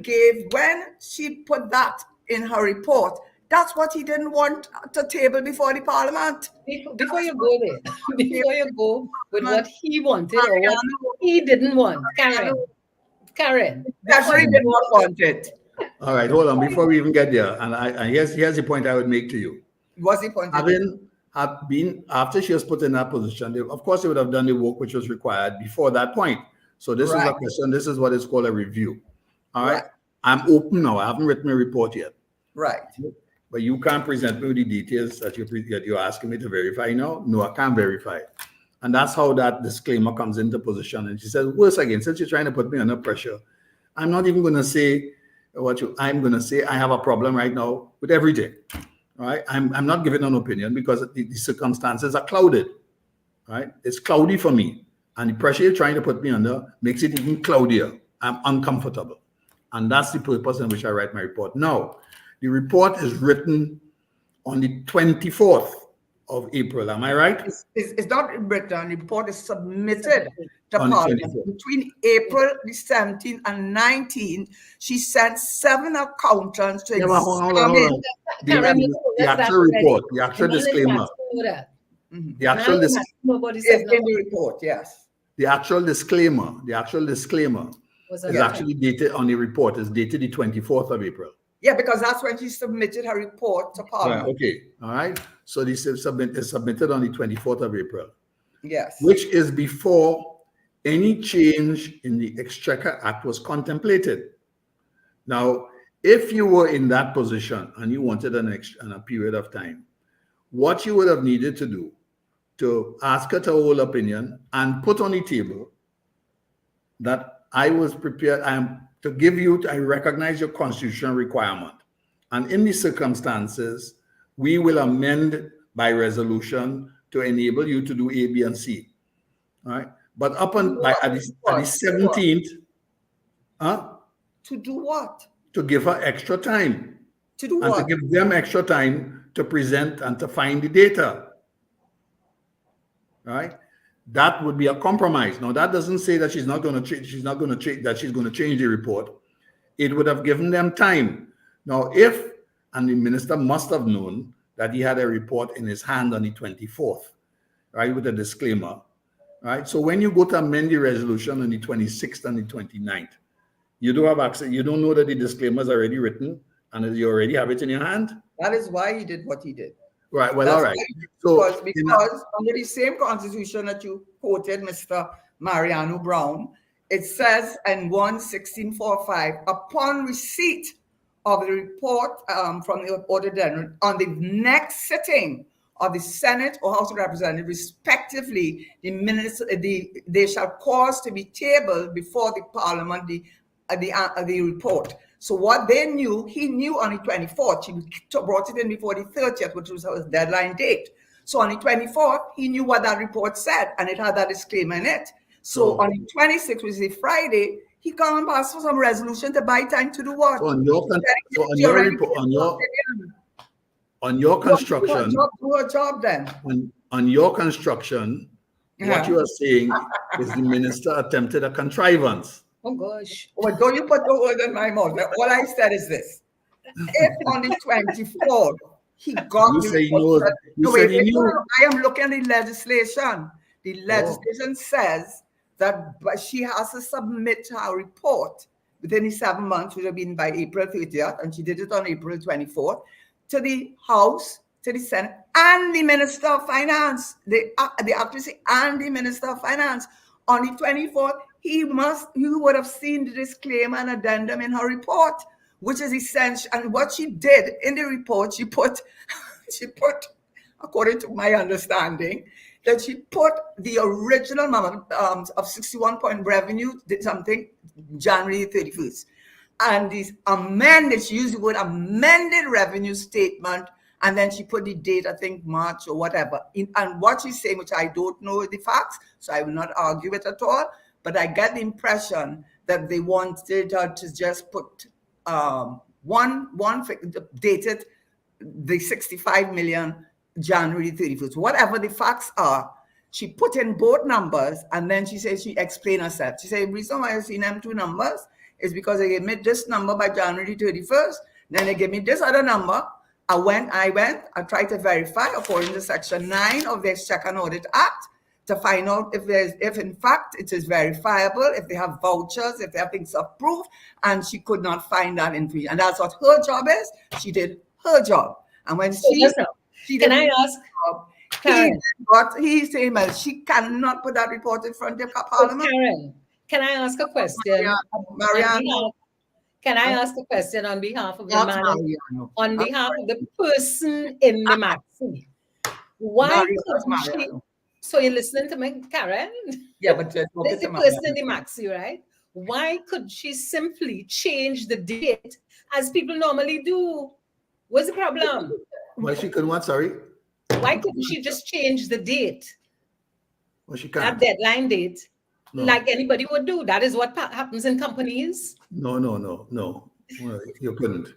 put that in her report, that's what he didn't want to table before the Parliament. Before you go there, before you go with what he wanted or what he didn't want, Karen. Tesheira did not want it. All right, hold on. Before we even get there, and here's the point I would make to you. What's the point? After she was put in that position, of course, they would have done the work which was required before that point. So this is a question. This is what is called a review. All right. I'm open now. I haven't written a report yet. Right. But you can't present me with the details that you're asking me to verify now. No, I can't verify it. And that's how that disclaimer comes into position. And she says, worse again, since you're trying to put me under pressure, I'm not even going to say I'm going to say I have a problem right now with everything. All right. I'm not giving an opinion because the circumstances are clouded. Right. It's cloudy for me. And the pressure you're trying to put me under makes it even cloudier. I'm uncomfortable. And that's the purpose in which I write my report. Now, the report is written on the 24th of April. Am I right? It's not written. The report is submitted to Parliament. Between April the 17th and 19th, she sent 7 accountants to examine the actual report, the actual disclaimer. The actual disclaimer is in the report, yes. The actual disclaimer is actually dated on the report. It's dated the 24th of April. Yeah, because that's when she submitted her report to Parliament. Right, okay, all right. So this is submitted on the 24th of April. Yes. Which is before any change in the Exchequer Act was contemplated. Now, if you were in that position and you wanted a period of time, what you would have needed to do to ask her to hold opinion and put on the table that I was prepared, to give you, I recognize your constitutional requirement. And in these circumstances, we will amend by resolution to enable you to do A, B, and C. All right. But at the 17th, to do what? To give her extra time. To do and what? To give them extra time to present and to find the data. All right. That would be a compromise. Now, that doesn't say that she's going to change the report. It would have given them time. Now, and the minister must have known that he had a report in his hand on the 24th, right, with a disclaimer, right? So when you go to amend the resolution on the 26th and the 29th, you don't have access. You don't know that the disclaimer is already written and you already have it in your hand. That is why he did what he did. Right. Well, That's all right. So because under the same constitution that you quoted, Mr. Mariano Browne, it says in 11645, upon receipt of the report from the Auditor on the next sitting of the Senate or House of Representatives, respectively, they shall cause to be tabled before the Parliament the report. So what they knew, he knew on the 24th. She brought it in before the 30th, which was her deadline date. So on the 24th, he knew what that report said, and it had that disclaimer in it. So on the 26th, which is a Friday, he can't pass for some resolution to buy time to do what? On your construction, do a job then. On your construction, what you are saying is the minister attempted a contrivance. Oh gosh. Well, don't you put the word in my mouth. All I said is this. If on the 24th, he got you say he knew. I am looking at the legislation. The legislation says that she has to submit her report within the 7 months, which have been by April 30th, and she did it on April 24th, to the House, to the Senate, and the Minister of Finance, the accuracy and the Minister of Finance. On the 24th, you would have seen the disclaimer and addendum in her report, which is essential. And what she did in the report, she put, according to my understanding, that she put the original number of 61 point revenue, did something January 31st. And this amended, she used the word amended revenue statement, and then she put the date, I think March or whatever. And what she's saying, which I don't know the facts, so I will not argue it at all, but I get the impression that they wanted her to just put dated the 65 million January 31st. Whatever the facts are, she put in both numbers, and then she says she explained herself. She said, the reason why I seen them two numbers is because they gave me this number by January 31st, then they gave me this other number. I tried to verify according to Section 9 of the Exchequer and Audit Act to find out if in fact it is verifiable, if they have vouchers, if they have things approved, and she could not find that information. And that's what her job is. She did her job. And when she can I ask? Karen, he's saying, well, she cannot put that report in front of Parliament. Karen, can I ask a question? Mariano. Can I ask a question on behalf of the man, on behalf of the person in the maxi? Why couldn't she? So you're listening to me, Karen? Yeah, but there's the person in the maxi, right? Why could she simply change the date as people normally do? What's the problem? Why she couldn't what? Sorry. Why couldn't she just change the date? Well, she can't. That deadline date. No. Like anybody would do. That is what happens in companies. No. Well, you couldn't.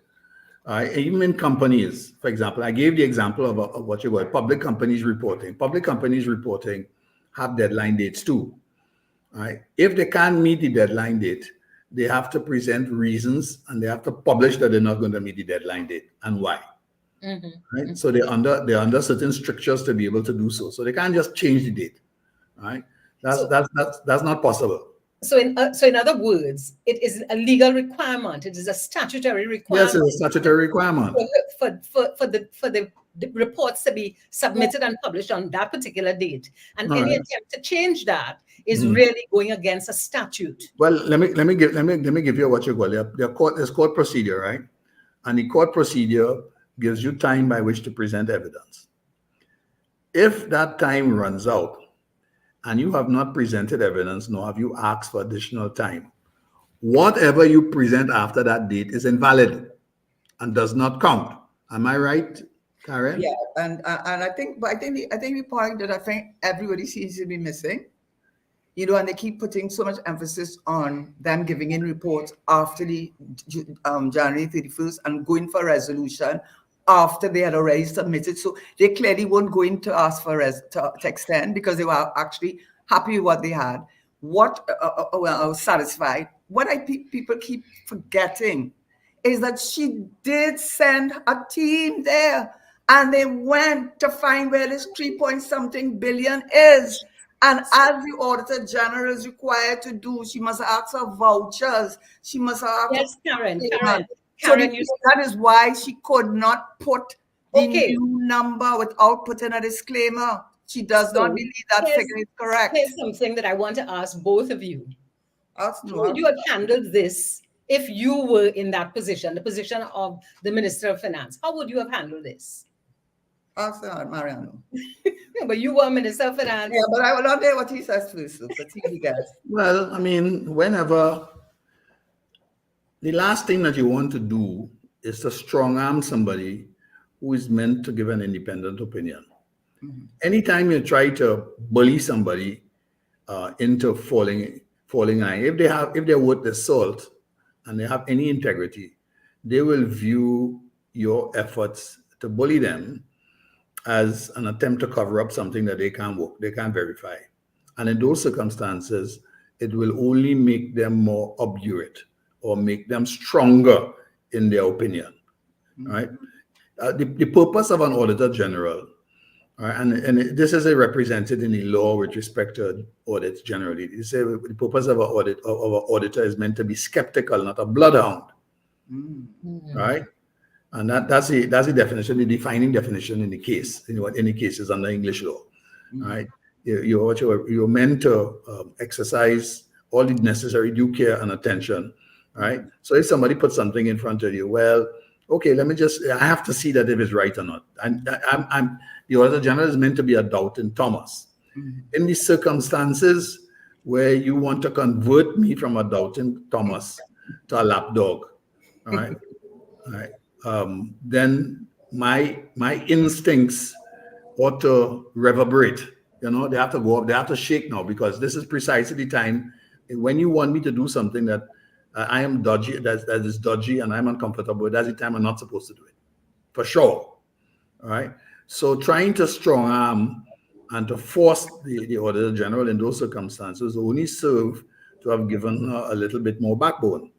Even in companies, for example, I gave the example of what you call public companies reporting. Public companies reporting have deadline dates too. If they can't meet the deadline date, they have to present reasons and they have to publish that they're not going to meet the deadline date and why. Mm-hmm. Right? Mm-hmm. So they're under certain strictures to be able to do so. So they can't just change the date. Right? That's not possible. So in other words, it is a legal requirement. It is a statutory requirement. Yes, it's a statutory requirement for the reports to be submitted and published on that particular date. And any attempt to change that is really going against a statute. Well, let me give you what you call it. There's court procedure, right? And the court procedure gives you time by which to present evidence. If that time runs out, and you have not presented evidence, nor have you asked for additional time, whatever you present after that date is invalid and does not count. Am I right, Karen? Yeah, and I think the point that I think everybody seems to be missing, and they keep putting so much emphasis on them giving in reports after the January 31st and going for resolution after they had already submitted. So they clearly weren't going to ask for to extend because they were actually happy with what they had. I was satisfied. What people keep forgetting is that she did send a team there, and they went to find where this 3-point-something billion is. And as the Auditor General is required to do, she must ask for vouchers. She must ask. Yes, Karen. So that is why she could not put the new number without putting a disclaimer. She does not believe that figure is correct. Here's something that I want to ask both of you. How No. would you have handled this if you were in that position, the position of the Minister of Finance? How would you have handled this? Ask Mariano. But you were Minister of Finance. Yeah, but I will not hear what he says first. So he gets. Well, I mean, whenever the last thing that you want to do is to strong arm somebody who is meant to give an independent opinion. Mm-hmm. Anytime you try to bully somebody into falling line, if they're worth the salt and they have any integrity, they will view your efforts to bully them as an attempt to cover up something that they can't verify. And in those circumstances, it will only make them more obdurate or make them stronger in their opinion, right? The purpose of an Auditor General, right, and this is represented in the law with respect to audits generally. You say the purpose of an auditor is meant to be skeptical, not a bloodhound, right? And that's the definition, the defining definition in the case, in any cases under English law, right? You're meant to exercise all the necessary due care and attention, right? So if somebody puts something in front of you, well, okay, I have to see that if it's right or not. The Auditor General is meant to be a doubting Thomas. Mm-hmm. In these circumstances where you want to convert me from a doubting Thomas to a lapdog, all right, all right. Then my instincts ought to reverberate. They have to go up, they have to shake now, because this is precisely the time when you want me to do something that I am dodgy, that is dodgy and I'm uncomfortable with. That's the time I'm not supposed to do it, for sure. All right. So trying to strong arm and to force the Auditor General in those circumstances only serve to have given her a little bit more backbone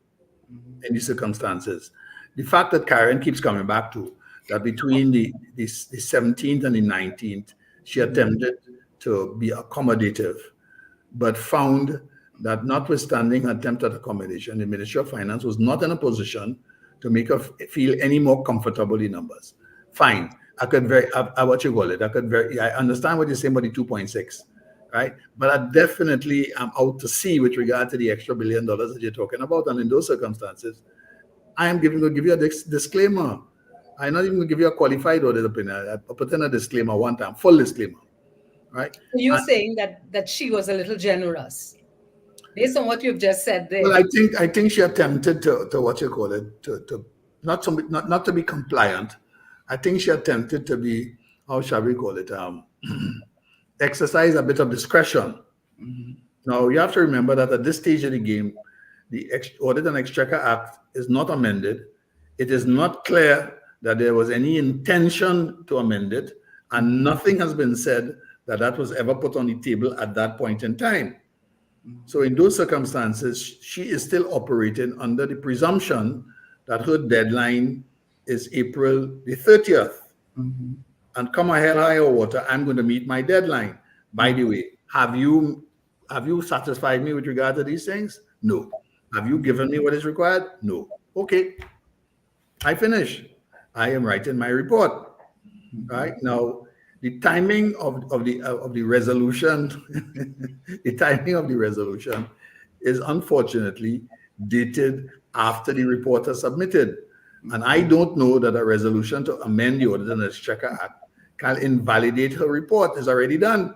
in these circumstances. The fact that Karen keeps coming back to that between the 17th and the 19th, she attempted to be accommodative, but found that notwithstanding her attempt at accommodation, the Ministry of Finance was not in a position to make her feel any more comfortable in numbers. Fine. I understand what you're saying about the 2.6, right? But I definitely am out to sea with regard to the extra $1 billion that you're talking about. And in those circumstances, I am going to give you a disclaimer. I'm not even going to give you a qualified audit opinion. I put in a disclaimer one time, full disclaimer, right? So you're saying that she was a little generous, based on what you've just said there. Well, I think she attempted to what you call it, to not to be compliant. I think she attempted to be, how shall we call it, exercise a bit of discretion. Mm-hmm. Now, you have to remember that at this stage of the game, the Audit and Exchequer Act is not amended. It is not clear that there was any intention to amend it, and nothing has been said that was ever put on the table at that point in time. So in those circumstances, she is still operating under the presumption that her deadline is April the 30th. Mm-hmm. And come hell high or water, I'm going to meet my deadline. By the way, have you satisfied me with regard to these things? No. Have you given me what is required? No. Okay. I finish. I am writing my report. Right now, the timing of the resolution, the timing of the resolution is unfortunately dated after the report is submitted. And I don't know that a resolution to amend the Audit and Exchequer Act can invalidate her report. It's already done.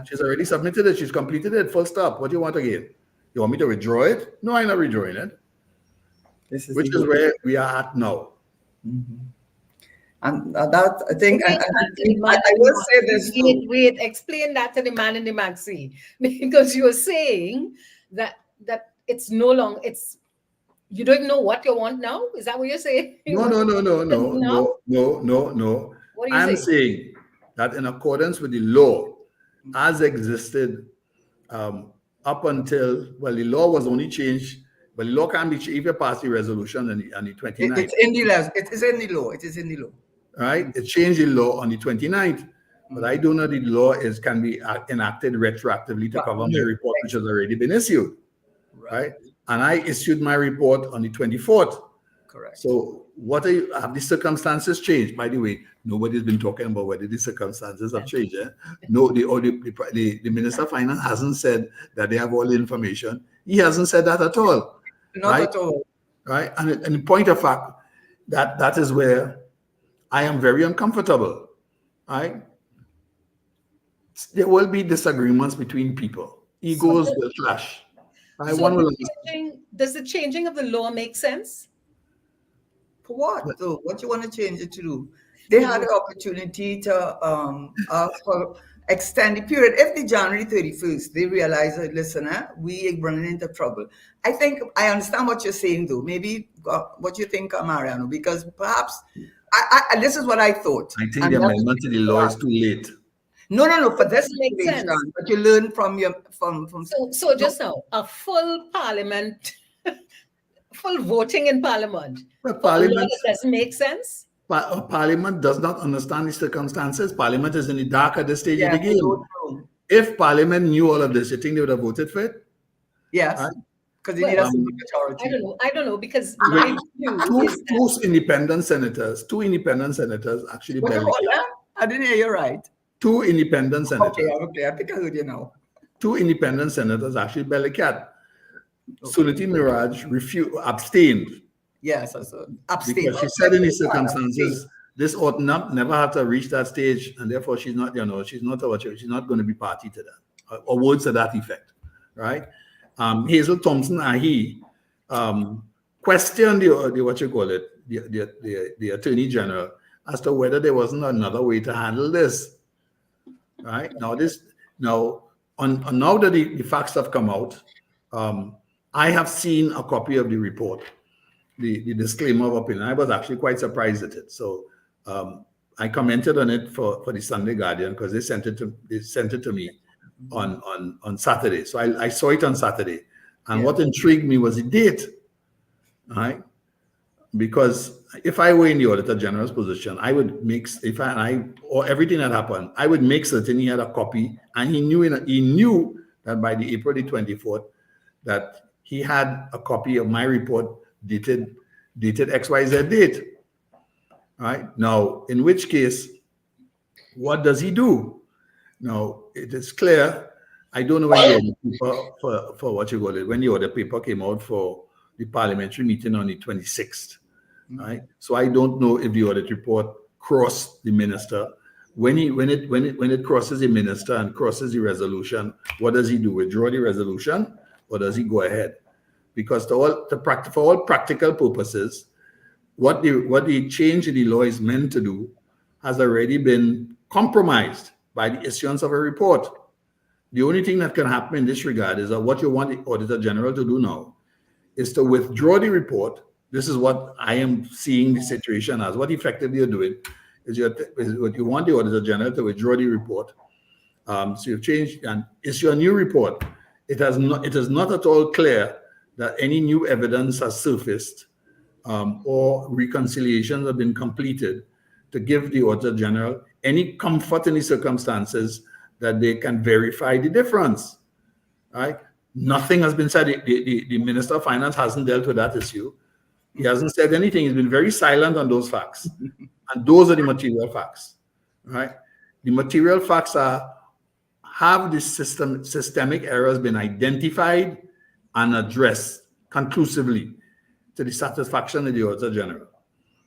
She's already submitted it. She's completed it. Full stop. What do you want again? You want me to withdraw it? No, I'm not withdrawing it. Which is where we are at now. And that I think, Explain and that to the man I in the will say maxi. this too. Wait, explain that to the man in the maxi. Because you're saying that it's no longer, you don't know what you want now? Is that what you're saying? No. What are you I'm saying? saying that in accordance with the law as existed up until, well, the law was only changed, but the law can be changed if you pass the resolution on the 29th. It's in the law. It is in the law. It is in the law. Right? It changed the law on the 29th. But I do know the law can be enacted retroactively to cover my report, which has already been issued. Right? And I issued my report on the 24th. Correct. So have the circumstances changed? By the way, nobody's been talking about whether the circumstances have changed. No, the Minister of Finance hasn't said that they have all the information. He hasn't said that at all. Not at all. Right? And in point of fact, that is where I am very uncomfortable. Right? There will be disagreements between people. Egos will clash. Does the changing of the law make sense? For what? So what you want to change it to do? They had the opportunity to extend the period. If the January 31st, they realize that, listen, we are running into trouble. I think I understand what you're saying, though. Maybe what you think, Mariano, because perhaps this is what I thought. I think the amendment to the law is too late. No. For this makes sense. But you learn from So just now, a full parliament, full voting in parliament. But parliament doesn't make sense. Parliament does not understand the circumstances. Parliament is in the dark at this stage of the game. True. If Parliament knew all of this, you think they would have voted for it? Yes. Because they need a majority. I don't know, because my view is two independent senators actually. I didn't hear you right. Two independent senators. Okay, I think I heard you now. Two independent senators actually bellicat. Suniti Miraj abstained. Yes, abstained. Because she said in these circumstances, this ought never have to reach that stage, and therefore she's not going to be party to that, or words to that effect, right? Hazel Thompson Ahi questioned the Attorney General as to whether there wasn't another way to handle this. Right now, now that the facts have come out, I have seen a copy of the report, the disclaimer of opinion. I was actually quite surprised at it. So I commented on it for the Sunday Guardian because they sent it to me on Saturday. So I saw it on Saturday, and what intrigued me was the date. Right. Because if I were in the Auditor General's position, I would or everything that happened, I would make certain he had a copy, and he knew that by the April the 24th that he had a copy of my report dated XYZ date. Right now, in which case, what does he do? Now it is clear. I don't know when when the other paper came out for the parliamentary meeting on the 26th. Right. So I don't know if the audit report crossed the minister. When it crosses the minister and crosses the resolution, what does he do? Withdraw the resolution, or does he go ahead? Because for all practical purposes, what the change in the law is meant to do has already been compromised by the issuance of a report. The only thing that can happen in this regard is that what you want the Auditor General to do now is to withdraw the report. This is what I am seeing the situation as. What effectively you're doing is what you want the Auditor General to withdraw the report. So you've changed and issue a new report. It is not at all clear that any new evidence has surfaced or reconciliations have been completed to give the Auditor General any comfort in the circumstances that they can verify the difference. Right? Nothing has been said. The Minister of Finance hasn't dealt with that issue. He hasn't said anything. He's been very silent on those facts. And those are the material facts. Right? The material facts have the systemic errors been identified and addressed conclusively to the satisfaction of the Auditor General.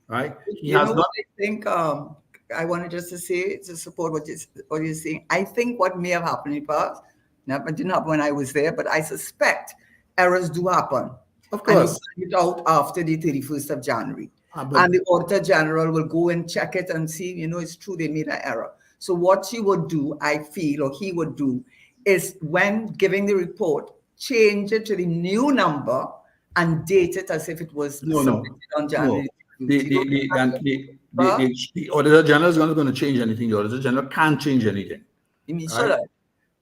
Right? He has not. I think I wanted just to say to support what you're saying. I think what may have happened in the past, it didn't happen when I was there, but I suspect errors do happen. Of And you course. find it out after the 31st of January. But And the Auditor General will go and check it and see, it's true, they made an error. So what she would do, I feel, or he would do, is when giving the report, change it to the new number and date it as if it was submitted on January. The Auditor General is not going to change anything. The Auditor General can't change anything. You mean, Right? sure.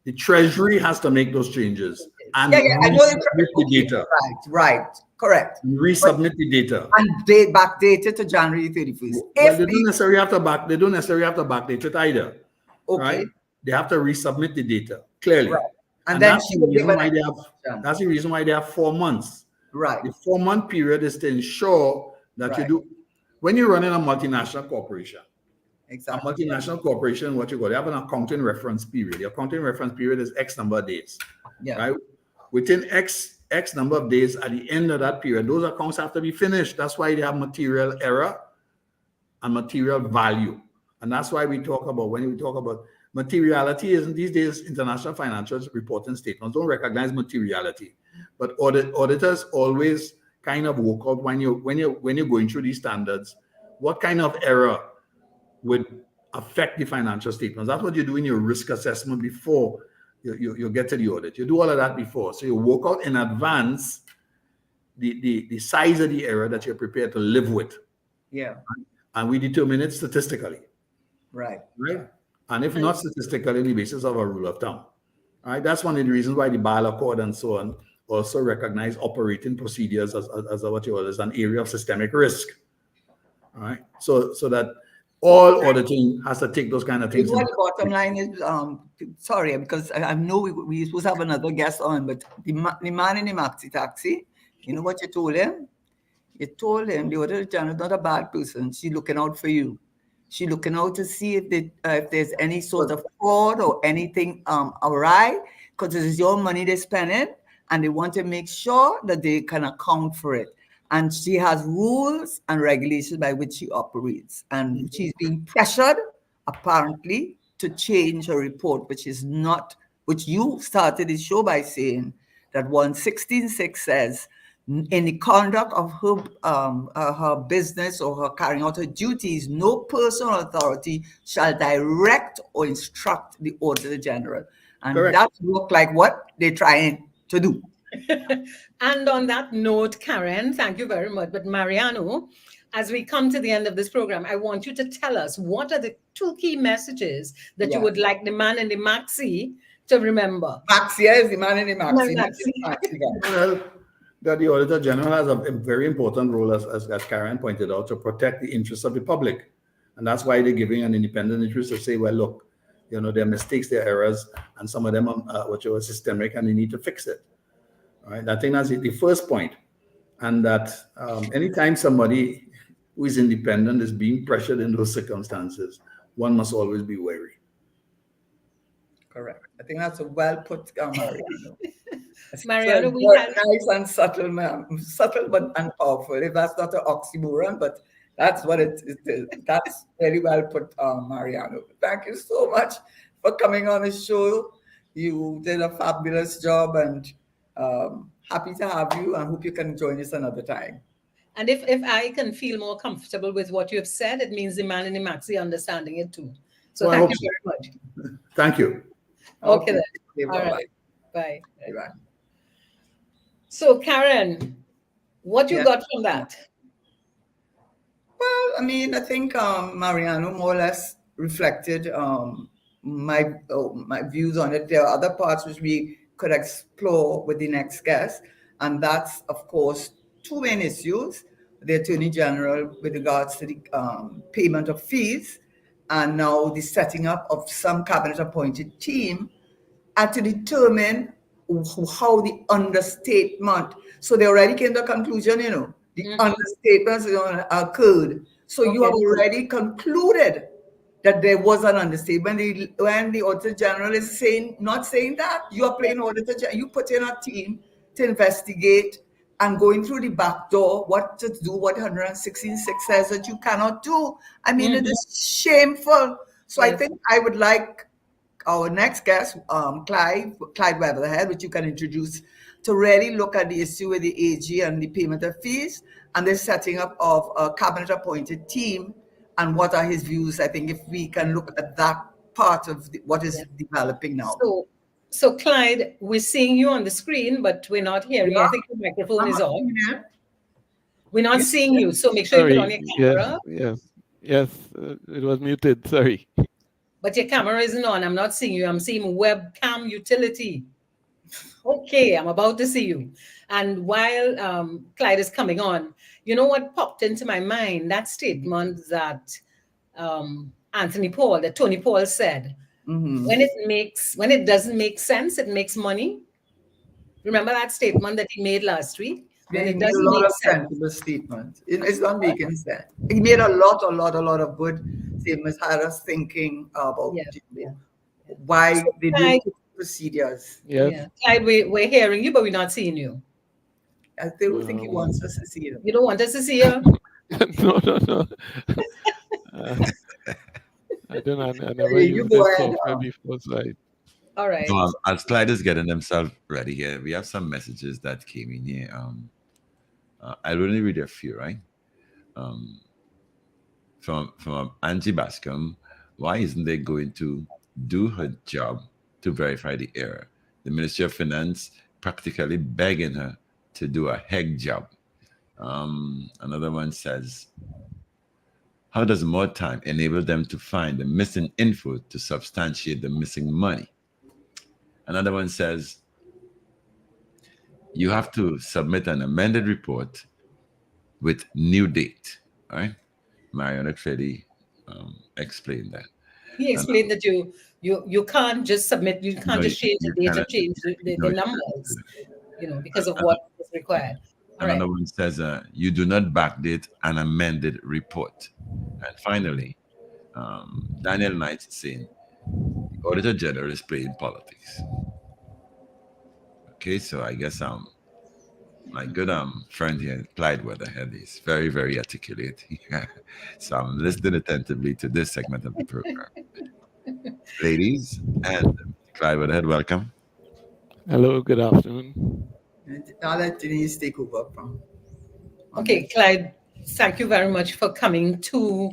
The Treasury has to make those changes and I know resubmit the data. Right, correct. Resubmit the data. And they backdate it to January 31st. Well, they don't necessarily have to backdate it either. Okay. Right? They have to resubmit the data clearly. Right. And then that's the reason why they have 4 months. Right. The 4-month period is to ensure that you do. When you're running a multinational corporation, exactly. A multinational corporation, what you got? They have an accounting reference period. The accounting reference period is X number of days. Yeah. Right? Within X number of days, at the end of that period, those accounts have to be finished. That's why they have material error and material value. And that's why when we talk about materiality, isn't these days international financial reporting statements don't recognize materiality. But auditors always kind of work out when you're going through these standards, what kind of error would affect the financial statements. That's what you do in your risk assessment before you get to the audit. You do all of that before. So you work out in advance the size of the error that you're prepared to live with. Yeah. And we determine it statistically. Right. And if not statistically, on the basis of a rule of thumb. All right. That's one of the reasons why the Basel Accord and so on also recognize operating procedures as an area of systemic risk. All right. So that all auditing has to take those kind of things. What the bottom line is, sorry, because I know we supposed to have another guest on, but the man in the maxi taxi, you know what you told him? You told him the Auditor General is not a bad person. She's looking out for you. She's looking out to see if there's any sort of fraud or anything awry, because it is your money they're spending, and they want to make sure that they can account for it. And she has rules and regulations by which she operates. And she's being pressured, apparently, to change her report, which you started the show by saying that 116.6 says, in the conduct of her business or her carrying out her duties, no personal authority shall direct or instruct the Auditor General. And Correct. That looks like what they're trying to do. And on that note, Karen, thank you very much. But Mariano, as we come to the end of this program, I want you to tell us what are the 2 key messages that you would like the man in the maxi to remember. Maxi is the man in the maxi. Well, that the Auditor General has a very important role, as Karen pointed out, to protect the interests of the public. And that's why they're giving an independent interest to say, well, look, there are mistakes, there are errors, and some of them are systemic, and they need to fix it. All right, I think that's the first point. And that anytime somebody who is independent is being pressured in those circumstances, one must always be wary. Correct. I think that's a well put, Mariano. Mariano, we had nice and subtle, ma'am. Subtle but powerful. If that's not an oxymoron, but that's what it is. That's very well put, Mariano. Thank you so much for coming on the show. You did a fabulous job, and happy to have you, and hope you can join us another time. And if I can feel more comfortable with what you have said, it means the man in the maxi understanding it too. So thank you very much. Thank you. Okay then. Okay, All right. Bye. Bye. So Karen, what you got from that? Well, I mean, I think Mariano more or less reflected my views on it. There are other parts which we could explore with the next guest, and that's, of course, 2 main issues: the Attorney General with regards to the payment of fees, and now the setting up of some cabinet-appointed team and to determine how the understatement. So they already came to a conclusion, the understatements occurred. So you have already concluded that there was an understatement. When the Auditor General is not saying that, you are playing Auditor General. You put in a team to investigate and going through the back door, what to do, what 116.6 says that you cannot do. I mean, it is shameful. So I think I would like our next guest, Clyde Weatherhead, which you can introduce to really look at the issue with the AG and the payment of fees and the setting up of a cabinet-appointed team and what are his views. I think if we can look at that part of what is developing now. So Clyde, we're seeing you on the screen, but we're not hearing you. I think your microphone is off. We're not seeing you, so make sure you put on your camera. Yes, it was muted. Sorry. But your camera isn't on. I'm not seeing you. I'm seeing webcam utility. Okay, I'm about to see you. And while Clyde is coming on, you know what popped into my mind? That statement that Tony Paul said, when it doesn't make sense, it makes money. Remember that statement that he made last week? When it doesn't make sense. Sensible statement. It's not making sense. He made a lot of good statements, had us thinking about why they do procedures. Yeah. Clyde, we're hearing you, but we're not seeing you. I still think he wants us to see you. You don't want us to see you? No. I don't know. I never used this software before, so all right. So, as Clyde is getting himself ready here, we have some messages that came in here. I'll only read a few, right? From Angie Bascom. Why isn't they going to do her job to verify the error? The Ministry of Finance practically begging her to do a heck job. Another one says, how does more time enable them to find the missing info to substantiate the missing money? Another one says, you have to submit an amended report with new date. All right? Mariano clearly explained that. He explained that you can't just submit, you can't just change the date or change the numbers, because of what is required. Another one says, you do not backdate an amended report. And finally, Daniel Knight is saying, the Auditor General is playing politics. Okay, so I guess my good friend here, Clyde Weatherhead, is very, very articulate. So I'm listening attentively to this segment of the program. Ladies and Clyde Weatherhead, welcome. Hello, good afternoon. I'll let Dennise take over from. Okay, Clyde, thank you very much for coming to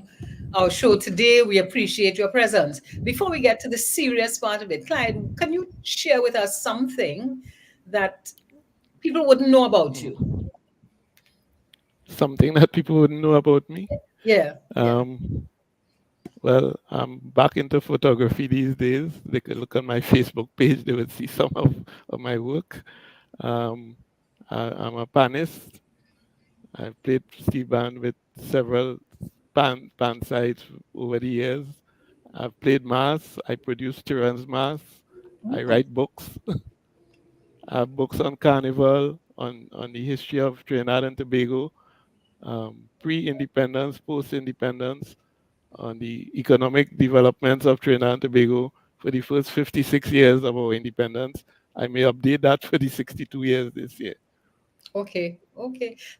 our show today. We appreciate your presence. Before we get to the serious part of it, Clyde, can you share with us something that people wouldn't know about you? Something that people wouldn't know about me? Yeah. Well, I'm back into photography these days. They could look on my Facebook page. They would see some of my work. I'm a panist. I've played Steve band with several band sides over the years. I've played mass. I produce children's mass. I write books. I have books on Carnival, on the history of Trinidad and Tobago, pre-independence, post-independence, on the economic developments of Trinidad and Tobago for the first 56 years of our independence. I may update that for the 62 years this year. Okay.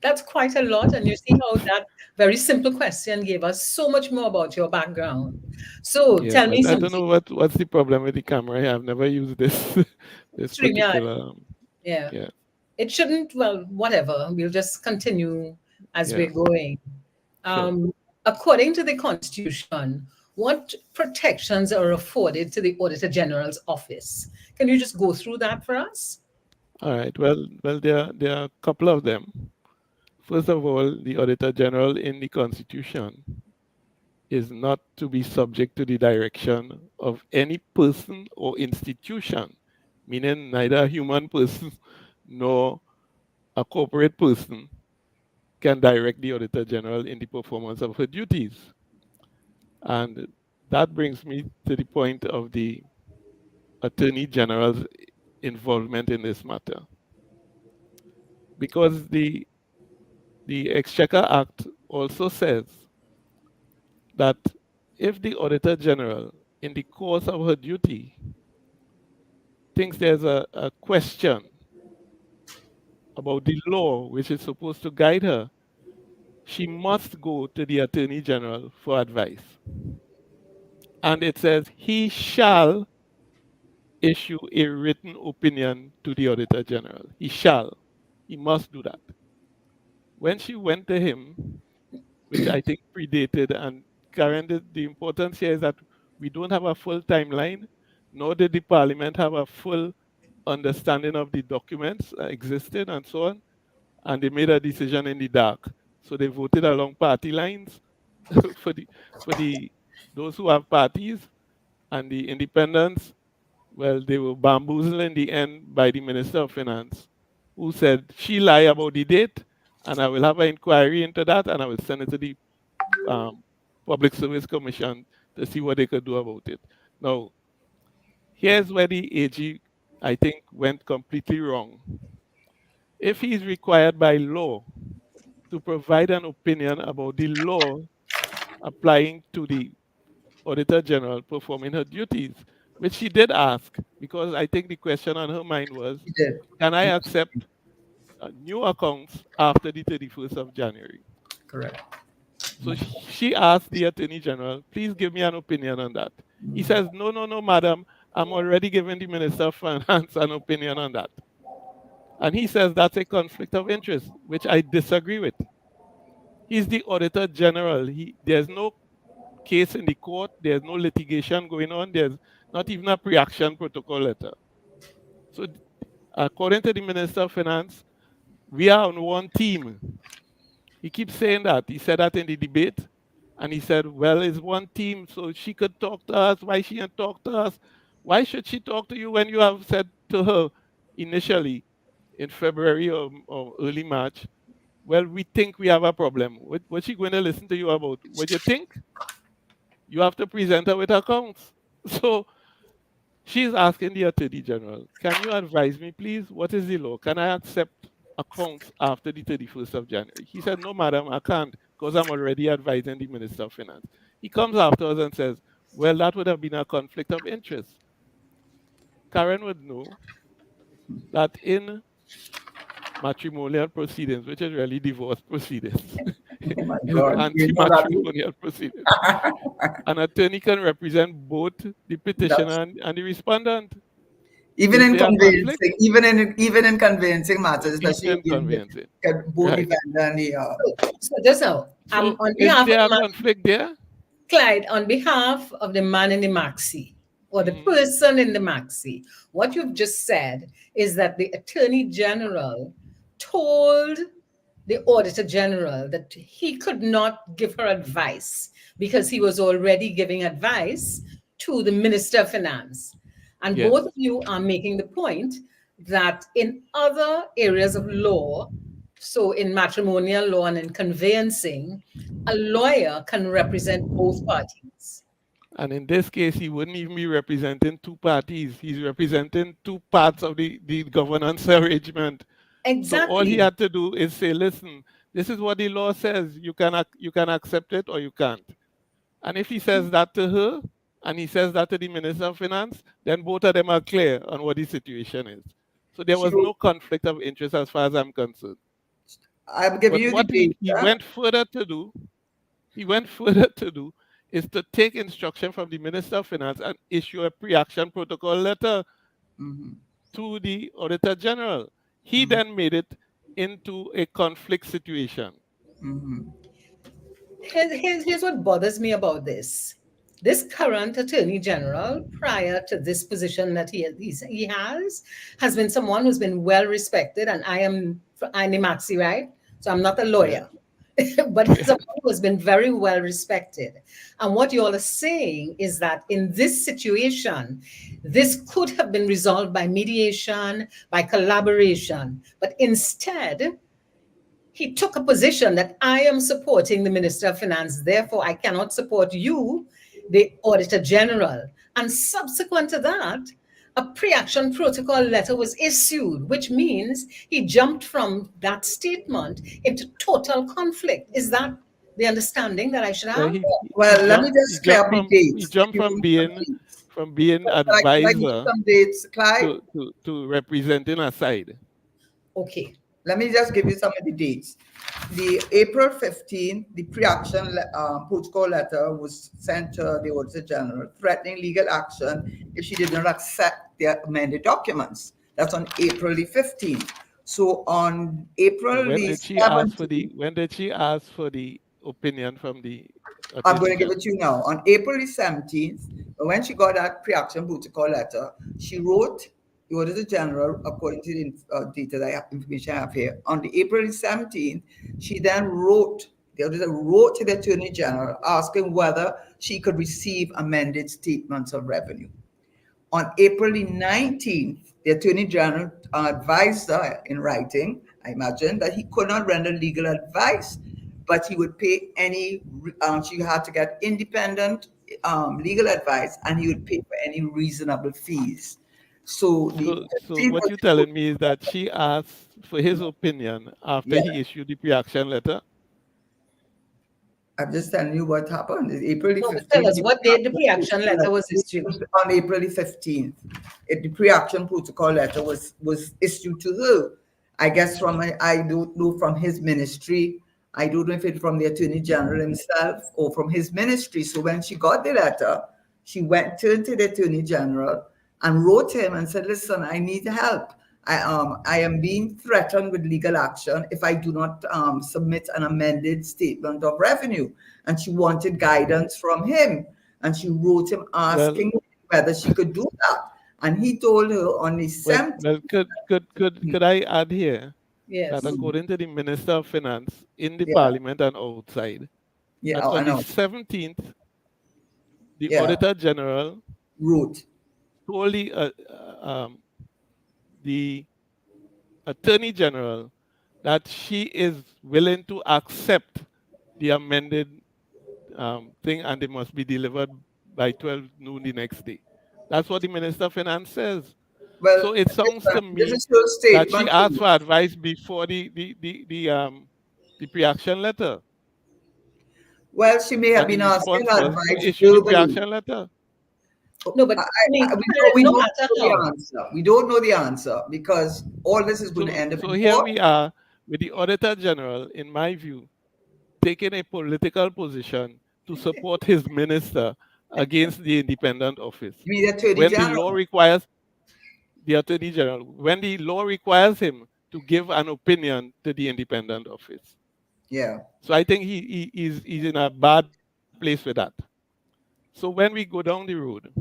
That's quite a lot. And you see how that very simple question gave us so much more about your background. So tell me something. I don't know what's the problem with the camera here. I've never used this particular. Yeah. It shouldn't, well, whatever. We'll just continue as we're going. According to the Constitution, what protections are afforded to the Auditor General's office? Can you just go through that for us? All right. Well, there are a couple of them. First of all, the Auditor General in the Constitution is not to be subject to the direction of any person or institution, meaning neither a human person nor a corporate person can direct the Auditor General in the performance of her duties. And that brings me to the point of the Attorney General's involvement in this matter. Because the Exchequer Act also says that if the Auditor General, in the course of her duty, thinks there's a question about the law which is supposed to guide her, she must go to the Attorney General for advice. And it says he shall issue a written opinion to the Auditor General. He shall. He must do that. When she went to him, which I think predated, and Karen, the importance here is that we don't have a full timeline, nor did the Parliament have a full understanding of the documents that existed and so on, and they made a decision in the dark. So they voted along party lines for the those who have parties, and the independents, well, they were bamboozled in the end by the Minister of Finance, who said she lied about the date, and I will have an inquiry into that, and I will send it to the Public Service Commission to see what they could do about it. Now, here's where the AG, I think, went completely wrong. If he's required by law to provide an opinion about the law applying to the Auditor General performing her duties, which she did ask, because I think the question on her mind was, He did. can I accept new accounts after the 31st of January? Correct. So she asked the Attorney General, please give me an opinion on that. He says, no, madam, I'm already giving the Minister of Finance an opinion on that. And he says that's a conflict of interest, which I disagree with. He's the Auditor General. There's no case in the court. There's no litigation going on. There's not even a pre-action protocol letter. So according to the Minister of Finance, we are on one team. He keeps saying that. He said that in the debate. And he said, well, it's one team, so she could talk to us. Why she can't talk to us? Why should she talk to you when you have said to her initially in February or early March, well, we think we have a problem. What's she going to listen to you about? What you think? You have to present her with accounts. So she's asking the Attorney General, can you advise me, please? What is the law? Can I accept accounts after the 31st of January? He said, no, madam, I can't, because I'm already advising the Minister of Finance. He comes afterwards and says, well, that would have been a conflict of interest. Karen would know that in matrimonial proceedings, which is really divorce proceedings, Oh my God. anti-matrimonial proceedings, an attorney can represent both the petitioner and the respondent. Even Is in there a conveyancing, conflict? even in conveyancing matters, especially Even conveyancing. both Right. the vendor and the So just now, So on is behalf there a of conflict there? Clyde, on behalf of the man in the maxi or the person in the maxi, what you've just said is that the Attorney General told the Auditor General that he could not give her advice because he was already giving advice to the Minister of Finance. And Yes. both of you are making the point that in other areas of law, so in matrimonial law and in conveyancing, a lawyer can represent both parties. And in this case, he wouldn't even be representing two parties. He's representing two parts of the governance arrangement. Exactly. So all he had to do is say, listen, this is what the law says. You can accept it or you can't. And if he says that to her and he says that to the Minister of Finance, then both of them are clear on what the situation is. So there was no conflict of interest as far as I'm concerned. I'm giving you What the he went further to do is to take instruction from the Minister of Finance and issue a pre-action protocol letter to the Auditor General. He then made it into a conflict situation. Here's what bothers me about this. This current Attorney General, prior to this position that he has been someone who's been well respected, and I'm the maxi, right? So I'm not a lawyer. But someone who has been very well respected. And what you all are saying is that in this situation, this could have been resolved by mediation, by collaboration. But instead, he took a position that I am supporting the Minister of Finance, therefore I cannot support you, the Auditor General. And subsequent to that, a pre-action protocol letter was issued, which means he jumped from that statement into total conflict. Is that the understanding that I should have? Let me just clear up the dates. He jumped from being advisor some dates, Clyde. to representing a side. Okay. let me just give you some of the dates. The April 15th, the pre-action protocol letter was sent to the Auditor General threatening legal action if she did not accept the amended documents. That's on April the 15th. So on April When the did she ask for 17th, the opinion from the I'm Attorney going to give General? it to you now. On April the 17th, when she got that pre-action protocol letter, she wrote the Auditor General, according to the data that I have, information I have here. On the April the 17th, she then wrote, the auditor wrote to the Attorney General asking whether she could receive amended statements of revenue. On April the 19th, the Attorney General advised her in writing, I imagine, that he could not render legal advice, but he would pay any, she had to get independent legal advice, and he would pay for any reasonable fees. So the So 15th what was you're telling me is that she asked for his opinion after yeah. he issued the pre-action letter? I'm just telling you what happened. It's April the No, but tell 15th. us what date the pre-action letter was issued. On April the 15th. The pre-action protocol letter was issued to her. I guess from, I don't know, from his ministry. I don't know if it's from the Attorney General himself or from his ministry. So when she got the letter, she turned to the Attorney General and wrote him and said, listen, I need help. I am being threatened with legal action if I do not submit an amended statement of revenue. And she wanted guidance from him. And she wrote him asking whether she could do that. And he told her on the 17th. Well, could I add here Yes. that according to the Minister of Finance in the Yeah. Parliament and outside, Yeah, that I on the know. 17th, the Yeah. Auditor General Wrote. told the Attorney General that she is willing to accept the amended thing, and it must be delivered by 12 noon the next day. That's what the Minister of Finance says. Well, So it sounds to this me is her that statement. she asked for advice before the pre-action letter. Well, she may have And the been asking response was to advice issue the verbally. pre-action letter. No, but We no don't matter know how. the answer. We don't know the answer because all this is going to end up So in here court. we are with the Auditor General, in my view, taking a political position to support his minister against the independent office. You mean the Attorney When the General? law requires the Attorney General, when the law requires him to give an opinion to the independent office. Yeah. So I think he's in a bad place with that. So when we go down the road,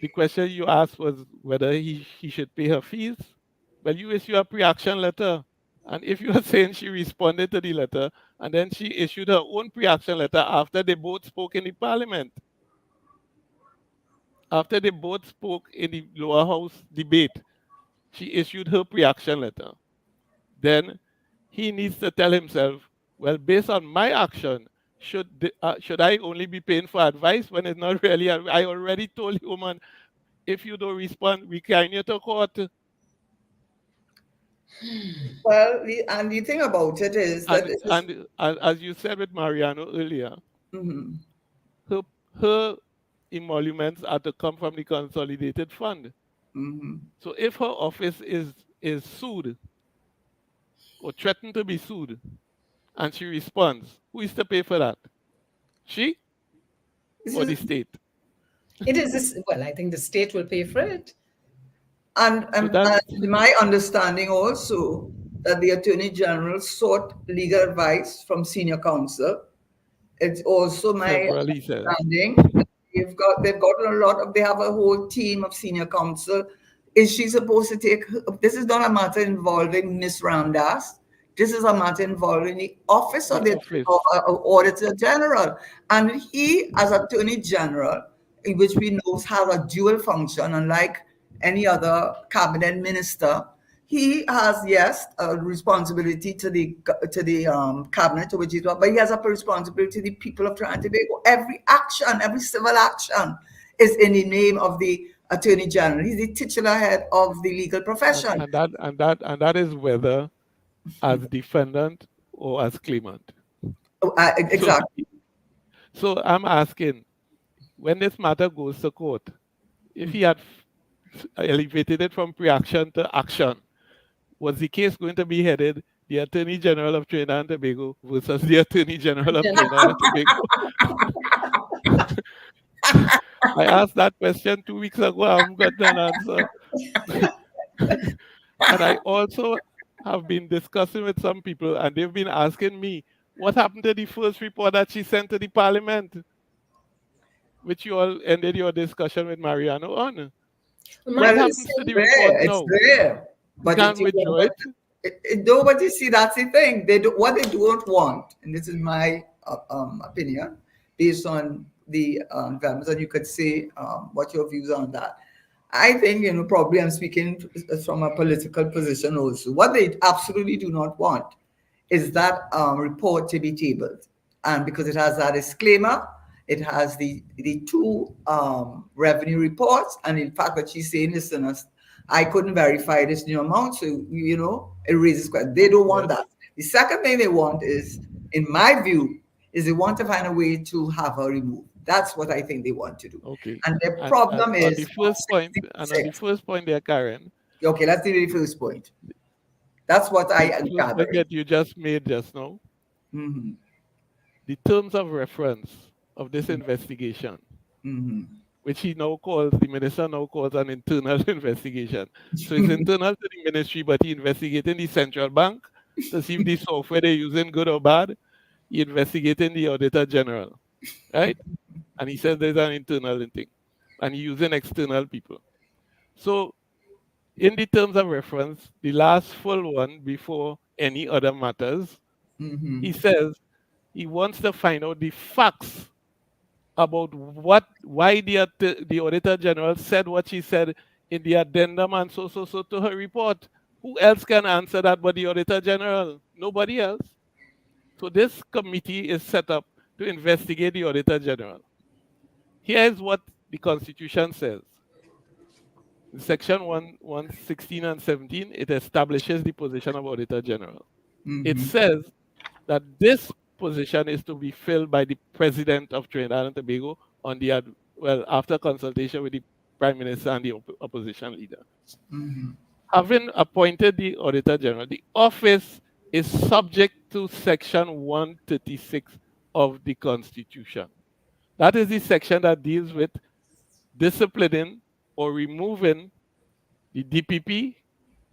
the question you asked was whether he should pay her fees. Well, you issue a pre-action letter. And if you are saying she responded to the letter, and then she issued her own pre-action letter after they both spoke in the parliament, after they both spoke in the lower house debate, she issued her pre-action letter. Then he needs to tell himself, well, based on my action, should I only be paying for advice when it's not really? I already told you, man, if you don't respond, we carry you to court. Well, and the thing about it is that this is. And as you said with Mariano earlier, Mhm. her emoluments are to come from the consolidated fund. Mhm. So if her office is sued or threatened to be sued, and she responds, who is to pay for that? She This or the is, state? It is this. Well, I think the state will pay for it. and, So and, that's and my understanding also that the Attorney General sought legal advice from senior counsel. It's also my several, he says. understanding that they've got a lot of, they have a whole team of senior counsel. Is she supposed to take, this is not a matter involving Miss Ramdas. This is a matter involving the office of The the office. Auditor General. And he, as Attorney General, which we know has a dual function, unlike any other cabinet minister, he has, yes, a responsibility to the cabinet to which he's, but he has a responsibility to the people of Trinidad and Tobago. Every action, every civil action is in the name of the Attorney General. He's the titular head of the legal profession. And that is whether as defendant or as claimant. Exactly. So I'm asking, when this matter goes to court, if he had elevated it from pre-action to action, was the case going to be headed the Attorney General of Trinidad and Tobago versus the Attorney General of Trinidad and Tobago? I asked that question 2 weeks ago. I haven't got an answer. And I also have been discussing with some people, and they've been asking me, what happened to the first report that she sent to the Parliament, which you all ended your discussion with Mariano on? What happens to the report now? It's there. But Can't withdraw it? No, but you see, that's the thing. What they don't want, and this is my opinion, based on the developments, and you could say what your views are on that. I think, probably I'm speaking from a political position also. What they absolutely do not want is that report to be tabled. And because it has that disclaimer, it has the two revenue reports, and in fact that she's saying, listen, I couldn't verify this new amount, so it raises questions. They don't want that. The second thing they want is, in my view, is they want to find a way to have her removed. That's what I think they want to do. Okay. And the problem is on the first point there, Karen. Okay, let's do the first point. That's what I gather. That you just made just now. Mm-hmm. The terms of reference of this investigation, which the minister now calls an internal investigation. So it's internal to the ministry, but he investigating the central bank to see if the software they're using good or bad. He investigating the Auditor General, right? And he says there's an internal thing, and he's using external people. So in the terms of reference, the last full one before any other matters, he says he wants to find out the facts about why the Auditor General said what she said in the addendum and so to her report. Who else can answer that but the Auditor General? Nobody else. So this committee is set up to investigate the Auditor General. Here is what the Constitution says. In Section 116 and 17, it establishes the position of Auditor General. It says that this position is to be filled by the President of Trinidad and Tobago after consultation with the Prime Minister and the opposition leader. Having appointed the Auditor General, the office is subject to Section 136 of the Constitution. That is the section that deals with disciplining or removing the DPP,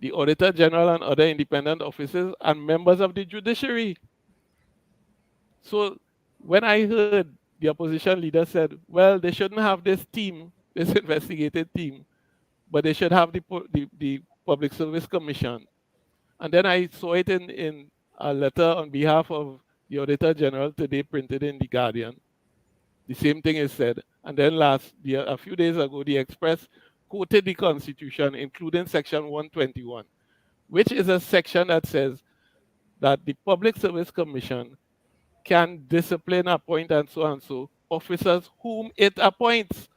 the Auditor General, and other independent officers and members of the judiciary. So when I heard the opposition leader said, well, they shouldn't have this team, this investigative team, but they should have the Public Service Commission. And then I saw it in a letter on behalf of the Auditor General today printed in The Guardian. The same thing is said. And then a few days ago, the Express quoted the Constitution, including Section 121, which is a section that says that the Public Service Commission can discipline, appoint, and so officers whom it appoints.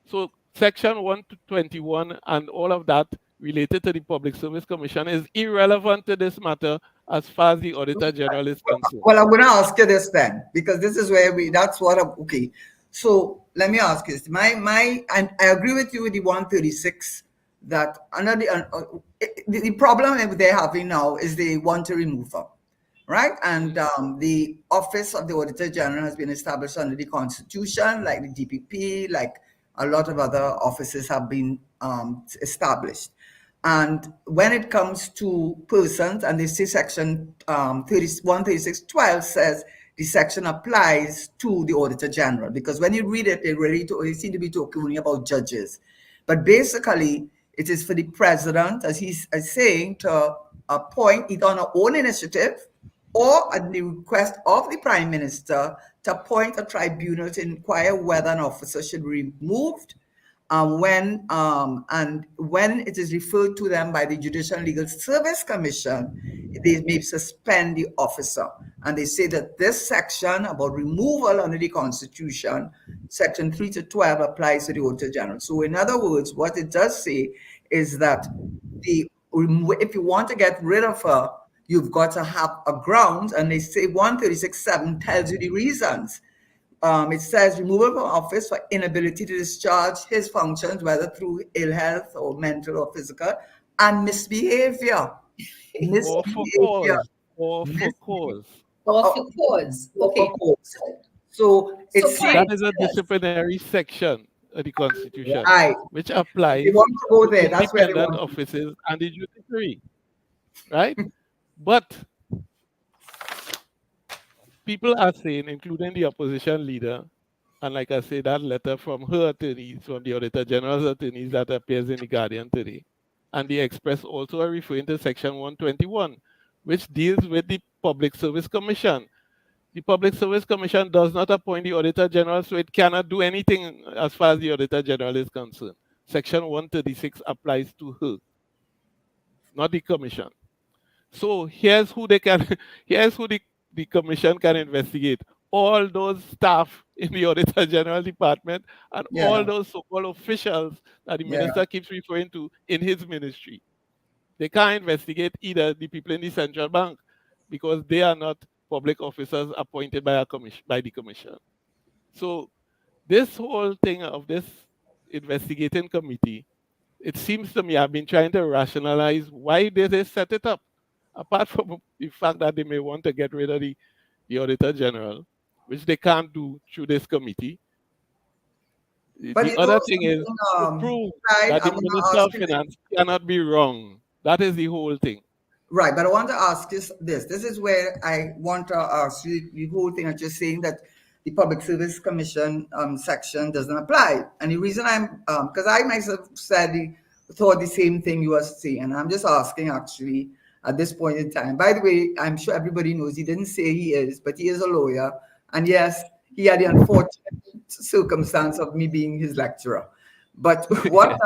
So Section 121 and all of that related to the Public Service Commission is irrelevant to this matter as far as the Auditor General is concerned. Well, I'm going to ask you this then, because this is where okay. So let me ask you this. And I agree with you with the 136 that under the problem they're having now is they want to remove her, right? And the office of the Auditor General has been established under the Constitution, like the DPP, like a lot of other offices have been established. And when it comes to persons, and they say Section 136.12 says the section applies to the Auditor General, because when you read it, they seem to be talking only about judges. But basically, it is for the president, as he's saying, to appoint either on her own initiative or at the request of the Prime Minister to appoint a tribunal to inquire whether an officer should be removed when it is referred to them by the Judicial and Legal Service Commission, they may suspend the officer. And they say that this section about removal under the Constitution, Section 3 to 12, applies to the Auditor General. So in other words, what it does say is that if you want to get rid of her, you've got to have a ground, and they say 136.7 tells you the reasons. It says removal from office for inability to discharge his functions, whether through ill health or mental or physical, and misbehavior. or for misbehavior. cause, or for cause. Or for cause. Okay. So it So seems That is a yes. disciplinary section of the Constitution, right. which They applies want to go to there. That's where they independent want to. offices and the judiciary, right? But people are saying, including the opposition leader, and like I say, that letter from her attorneys, from the Auditor General's attorneys that appears in the Guardian today, and the Express also are referring to Section 121, which deals with the Public Service Commission. The Public Service Commission does not appoint the Auditor General, so it cannot do anything as far as the Auditor General is concerned. Section 136 applies to her, not the Commission. So here's who they can, here's who the Commission can investigate. All those staff in the Auditor General Department and all Yeah, those so-called officials that the yeah. minister keeps referring to in his ministry. They can't investigate either the people in the central bank because they are not public officers appointed by by the commission. So this whole thing of this investigating committee, it seems to me I've been trying to rationalize why did they set it up, apart from the fact that they may want to get rid of the Auditor General, which they can't do through this committee. But The you know other thing is something, to prove Clyde, that I the want to Minister ask of you. Finance cannot be wrong. That is the whole thing. Right, but I want to ask you this. This is where I want to ask you the whole thing that you're saying that the Public Service Commission section doesn't apply. And the reason I'm, because I myself thought the same thing you were saying. And I'm just asking actually at this point in time. By the way, I'm sure everybody knows he didn't say he is, but he is a lawyer. And yes, he had the unfortunate circumstance of me being his lecturer. But what,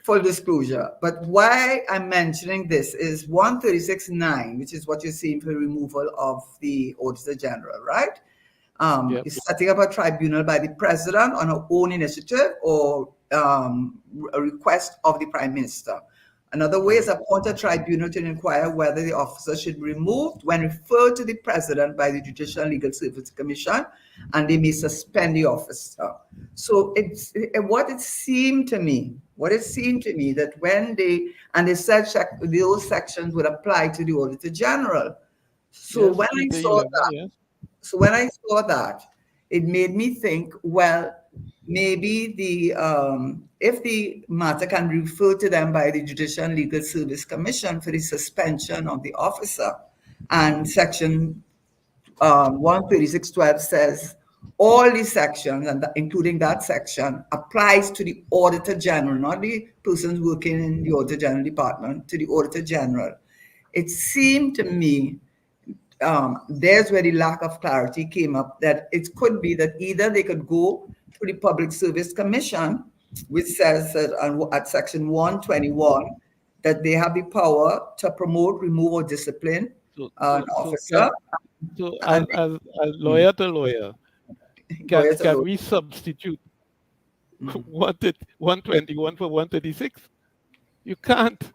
full disclosure, but why I'm mentioning this is 136.9, which is what you're seeing for removal of the Auditor General, right? Yep. Is setting up a tribunal by the president on her own initiative or a request of the prime minister. Another way is appoint a tribunal to inquire whether the officer should be removed when referred to the president by the Judicial and Legal Service Commission, and they may suspend the officer. So it's what it seemed to me that when they said those sections would apply to the Auditor General. So Yes, when I 3 to saw 11, that, yes. so when I saw that, it made me think, well, maybe if the matter can be referred to them by the Judicial and Legal Service Commission for the suspension of the officer, and Section 136.12 says all these sections, and including that section, applies to the Auditor General, not the persons working in the Auditor General Department, to the Auditor General. It seemed to me there's where the lack of clarity came up, that it could be that either they could go to the Public Service Commission, which says that at Section 121 that they have the power to promote, remove, or discipline an officer. So as lawyer to lawyer, can we substitute 121 for 136? You can't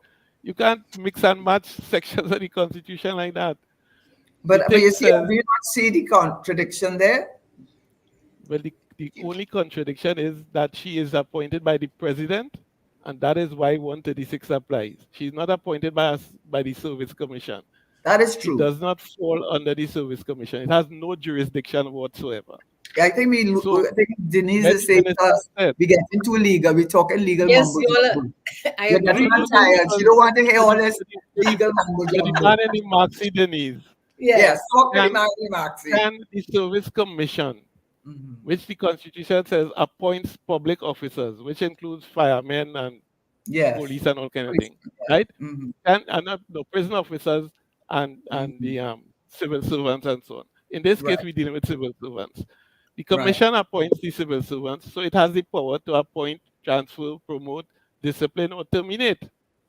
mix and match sections of the Constitution like that. But you see, do you not see the contradiction there? Well, the only contradiction is that she is appointed by the president, and that is why 136 applies. She's not appointed by the Service Commission. That is true. She does not fall under the Service Commission. It has no jurisdiction whatsoever. I think Dennise is saying we get into legal. We're talking legal. Yes, I agree. You're getting tired. You don't want to hear all this legal mumbo jumbo. The man in the Maxi, Dennise. Yes, talk to the man in the Maxi. Can the Service Commission, which the Constitution says appoints public officers, which includes firemen and police and all kind of things, right? And the prison officers and the civil servants and so on. In this case, we're dealing with civil servants. The commission appoints the civil servants, so it has the power to appoint, transfer, promote, discipline, or terminate.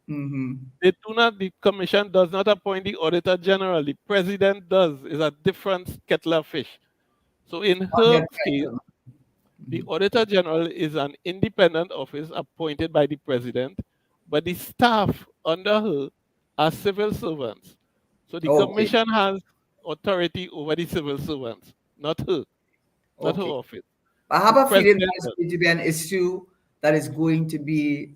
The commission does not appoint the Auditor General. The president does. It's a different kettle of fish. So in her case, the Auditor General is an independent office appointed by the president, but the staff under her are civil servants. So the commission has authority over the civil servants, not her. Not her office. I have a feeling that is going to be an issue that is going to be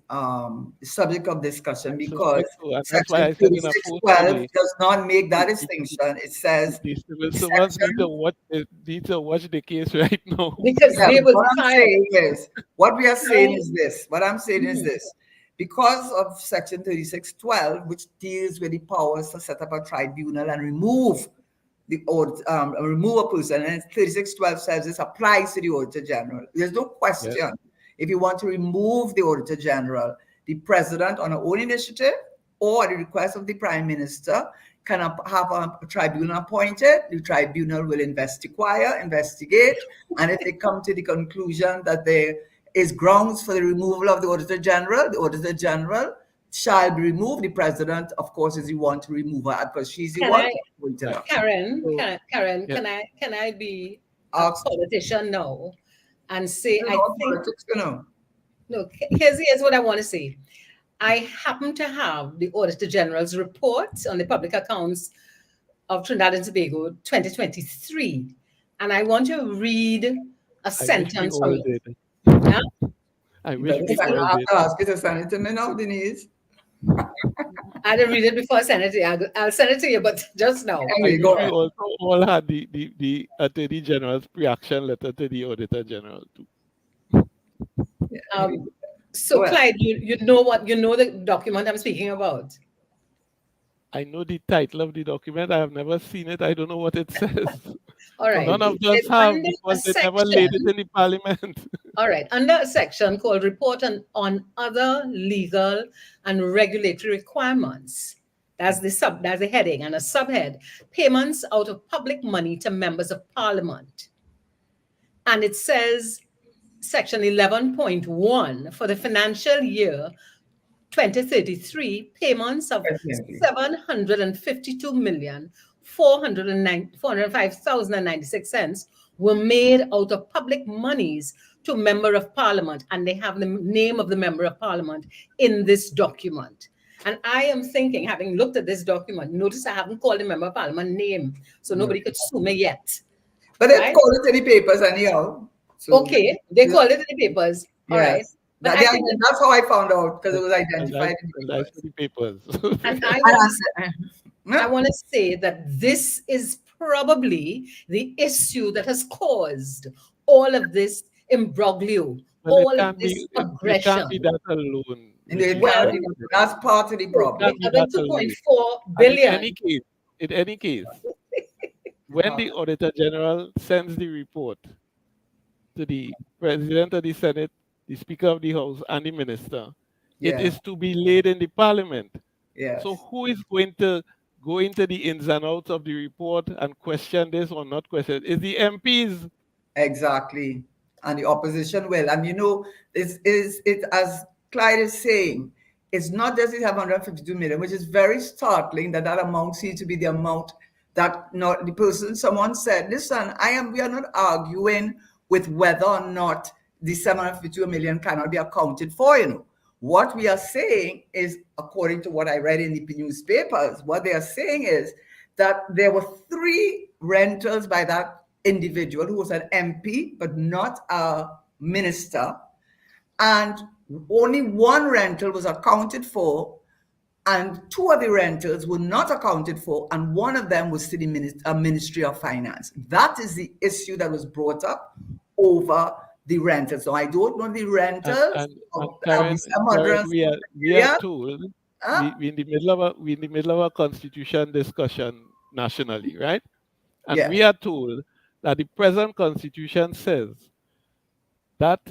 subject of discussion, I because suspect so, and that's why Section I said in a post 3612 today, does not make that the, distinction. It says the civil servants need to section. watch the case right now. Because Yeah, they but will what I'm file. saying is, what we are saying Right. is this. What I'm saying is this. Because of Section 3612, which deals with the powers to set up a tribunal and remove remove a person, and 3612 says this applies to the Auditor General. There's no question. Yes. If you want to remove the Auditor General, the President, on her own initiative or at the request of the Prime Minister, can have a tribunal appointed. The tribunal will investigate, and if they come to the conclusion that there is grounds for the removal of the Auditor General shall be removed. The President, of course, is the one to remove her, because she's the Can one I- who appointed her. Karen, So, Karen, yeah. can I be a Ask- politician now and say, You I know, think, politics, you know. look, here's what I want to say. I happen to have the Auditor General's report on the public accounts of Trinidad and Tobago 2023, and I want to read a I wish we sentence from all it. did. Yeah? I You wish better we send, all I have did. to ask you to send it to me now, Dennise. I didn't read it before I send it to you. I'll send it to you, but just now. I Anyway, wish go we ahead. also all had the Attorney General's pre-action letter to the Auditor General too. So, Go ahead. Clyde, you know the document I'm speaking about. I know the title of the document. I have never seen it. I don't know what it says. All right. None of us It's have, under because a they never laid it section. in the Parliament. All right, under a section called Report on Other Legal and Regulatory Requirements. That's the heading, and a subhead: Payments out of public money to members of Parliament. And it says, Section 11.1, for the financial year 2033, payments of Definitely. 752,405,096 were made out of public monies to member of parliament, and they have the name of the member of parliament in this document. And I am thinking, having looked at this document, notice I haven't called the member of parliament name, so nobody could sue me yet. But they've Right? called it in the papers anyhow. So Okay, they called it in the papers. All right. yes. But That- I think that's how I found out, because it was And identified in the that's papers. the papers. and Yeah. I want to say that this is probably the issue that has caused all of this imbroglio, Well, all it of can't this be. It aggression. can't be that alone. And they Well, can't be- that's part of the problem. The other 2.4 And billion. in any case, when the Auditor General sends the report to the President of the Senate, the Speaker of the House, and the Minister, Yeah. it is to be laid in the Parliament. Yes. So who is going to go into the ins and outs of the report and question this or not question it? Is the MPs. Exactly. And the opposition will. And you know, it as Clyde is saying, it's not just the 152 million, which is very startling that amount seems to be the amount that not the person, someone said, listen, we are not arguing with whether or not the 752 million cannot be accounted for, you know. What we are saying is, according to what I read in the newspapers, what they are saying is that there were 3 rentals by that individual who was an MP, but not a minister. And only 1 rental was accounted for, and 2 of the rentals were not accounted for, and 1 of them was to the Ministry of Finance. That is the issue that was brought up over the rentals. So I don't know the rentals. Karen, we are told we in the middle of a constitution discussion nationally, right? And Yeah. we are told that the present constitution says that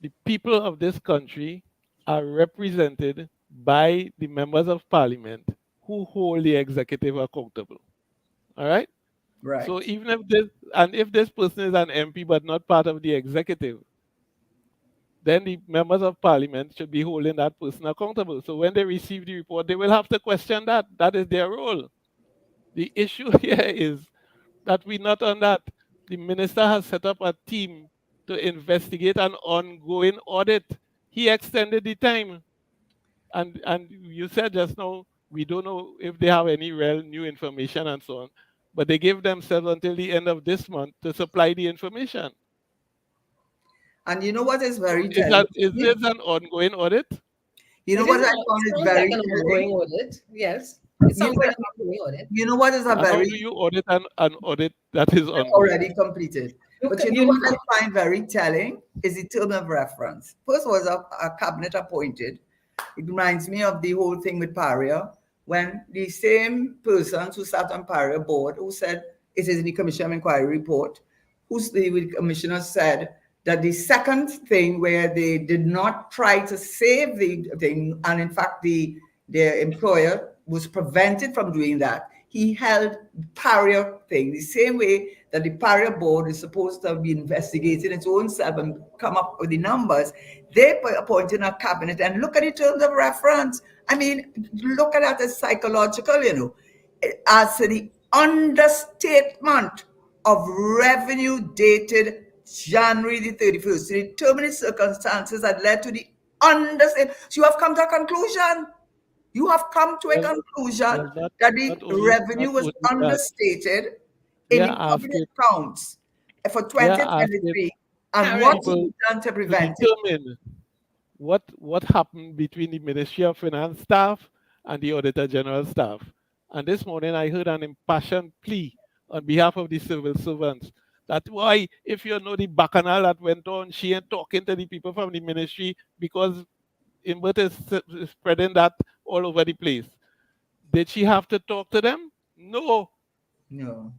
the people of this country are represented by the members of parliament who hold the executive accountable. All right? Right. So even if this person is an MP but not part of the executive, then the members of parliament should be holding that person accountable. So when they receive the report, they will have to question that. That is their role. The issue here is that we're not on that. The minister has set up a team to investigate an ongoing audit. He extended the time. And you said just now, we don't know if they have any real new information and so on. But they gave themselves until the end of this month to supply the information. And you know what is very Is telling? this an ongoing audit? You know It what is I not- found it is sounds very like an ongoing telling? audit. Yes, it You sounds know, like an ongoing audit. you know what is a How very do you audit an audit that is ongoing? already completed? But you know You what I find very telling is the term of reference. First was a cabinet appointed. It reminds me of the whole thing with Paria, when the same persons who sat on Paria board, who said it is in the Commission of Inquiry report, the commissioner said that the second thing where they did not try to save the thing, and in fact their employer was prevented from doing that. He held Paria thing the same way that the Paria board is supposed to be investigating its own self and come up with the numbers. They appointed a cabinet and look at the terms of reference. I mean, look at that as psychological, as to the understatement of revenue dated January the 31st, to determine the circumstances that led to the understatement. So you have come to a conclusion. You have come to a conclusion that the revenue was understated in the public accounts for 2023. And what is done to prevent it? Determine what happened between the Ministry of Finance staff and the Auditor General staff. And this morning I heard an impassioned plea on behalf of the civil servants that why, if you know the bacchanal that went on, she ain't talking to the people from the ministry because Imbert is spreading that all over the place. Did she have to talk to them? No. No.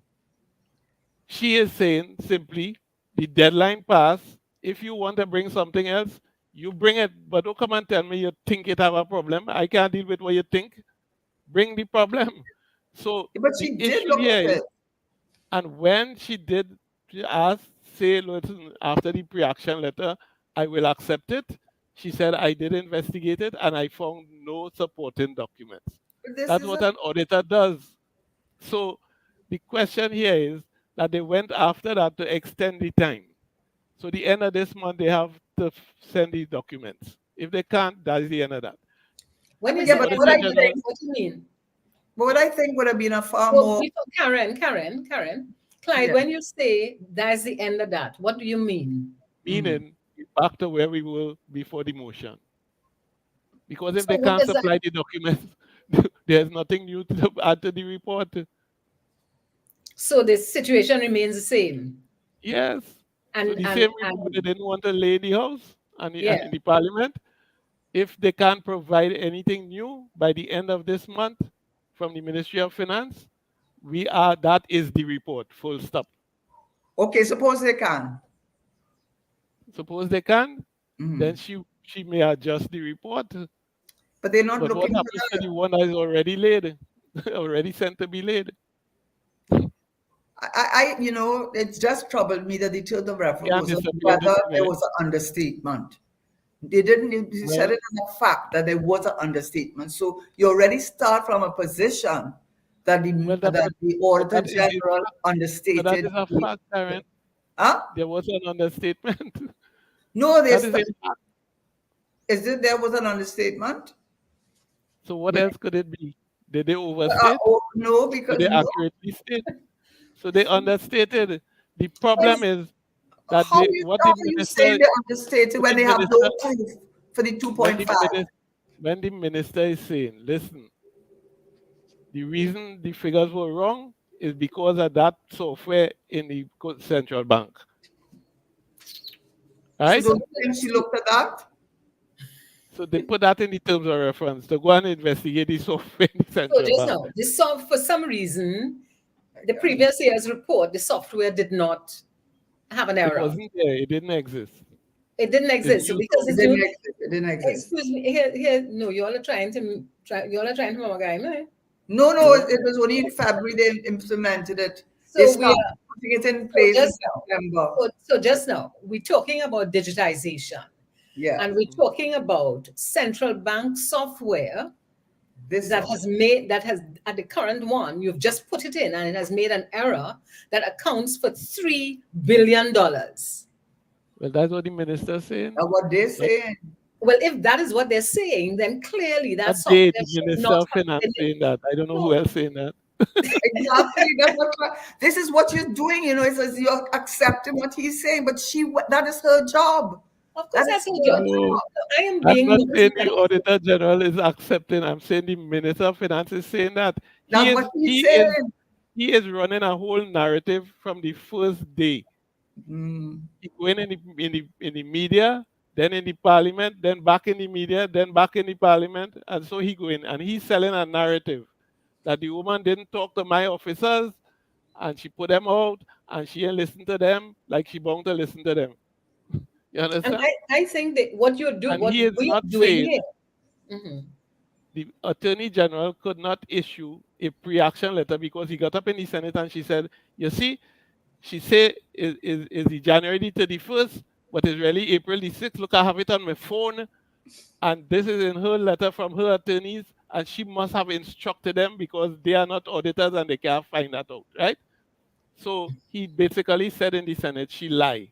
She is saying simply, the deadline passed. If you want to bring something else, you bring it. But don't come and tell me you think it have a problem. I can't deal with what you think. Bring the problem. So but she did look at it. And when she did ask, say, listen, after the pre-action letter, I will accept it. She said, I did investigate it and I found no supporting documents. That's what an auditor does. So the question here is that they went after that to extend the time. So the end of this month, they have to send the documents. If they can't, that's the end of that. When you say what do you mean? But what I think would have been a far more... Karen, Clyde, when you say that's the end of that, what do you mean? Meaning back to where we were before the motion. Because if they can't supply the documents, there's nothing new to add to the report. So the situation remains the same? Yes. And so the same report they didn't want to lay in the House and in the Parliament. If they can't provide anything new by the end of this month from the Ministry of Finance, that is the report, full stop. Okay, suppose they can. Suppose they can, then she may adjust the report. But they're not looking what happens to the one that is already laid, already sent to be laid? It just troubled me that the term of reference was whether there was an understatement. They didn't, you said it as a fact that there was an understatement. So you already start from a position that the Auditor General understated. That is a fact, Karen. Huh? There was an understatement. No, there was an understatement. So what else could it be? Did they overstate? No, because they accurately state. So they understated. The problem is that you say they understated when they have no proof for the 2.5? When the minister is saying, listen, the reason the figures were wrong is because of that software in the central bank. Right? So don't you think she looked at that? So they put that in the terms of reference to go and investigate the software in the central bank. For some reason, the previous year's report, the software did not have an error. It wasn't there. It didn't exist. It didn't exist. Because it didn't exist. Excuse me. Here, no, you all are trying to guy, no? No, it was only in February they implemented it. So they started putting it in place in September. So just now, we're talking about digitization. Yeah. And we're talking about central bank software that has at the current one, you've just put it in and it has made an error that accounts for $3 billion. Well, that's what the minister is saying. That's what they're saying. Well, if that is what they're saying, then clearly that's the Minister of Finance saying that. I don't know who else saying that. Exactly. This is what you're doing, it's as you're accepting what he's saying, but that is her job. Of course, That that's is her her job. No, I am I'm being not saying modest. the Auditor General is accepting. I'm saying the Minister of Finance is saying that he That's is what he's he is saying. he is running a whole narrative from the first day. Mm. He going in the media, then in the parliament, then back in the media, then back in the parliament, and so he going and he's selling a narrative that the woman didn't talk to my officers and she put them out and she ain't listen to them like she bound to listen to them. You And understand? I think that what And what he is we not are doing saying here. Mhm. the Attorney General could not issue a pre-action letter because he got up in the Senate and she said, you see, she said is the January the 31st, but it's really April the 6th. Look, I have it on my phone. And this is in her letter from her attorneys, and she must have instructed them because they are not auditors and they can't find that out, right? So he basically said in the Senate, she lied.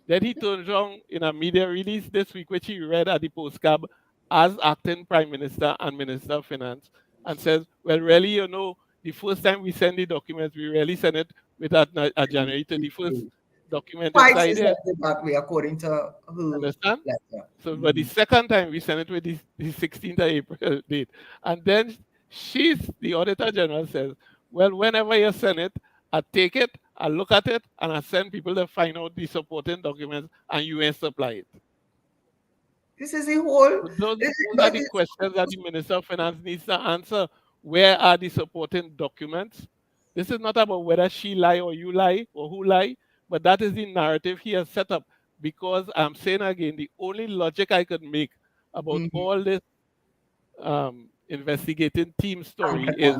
Then he turns around in a media release this week, which he read at the postcard as acting Prime Minister and Minister of Finance, and says, well, really, the first time we send the documents, we really send it with a January 31st document Twice inside is there. that way, according to her Understand? letter. So, but the second time we sent it with the 16th of April date. And then the Auditor General says, well, whenever you send it, I take it, I look at it, and I send people to find out the supporting documents, and you ain't supply it. This is the whole. So those are But the questions that the Minister of Finance needs to answer. Where are the supporting documents? This is not about whether she lie or you lie or who lie, but that is the narrative he has set up. Because I'm saying again, the only logic I could make about all this investigating team story is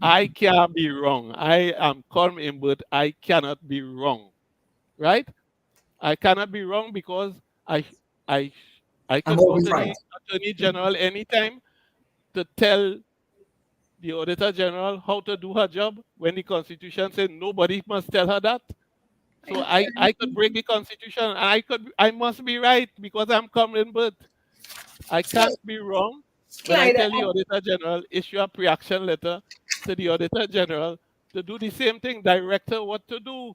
I can't be wrong. I am calm in, but I cannot be wrong, right? I cannot be wrong because I I I I'm could go always to right. the Attorney General anytime to tell the Auditor General how to do her job when the Constitution says nobody must tell her that. So I could break the Constitution and I must be right because I'm common birth. I So, can't be wrong when I Clyde, tell the Auditor General issue a pre-action letter to the Auditor General to do the same thing, direct her what to do,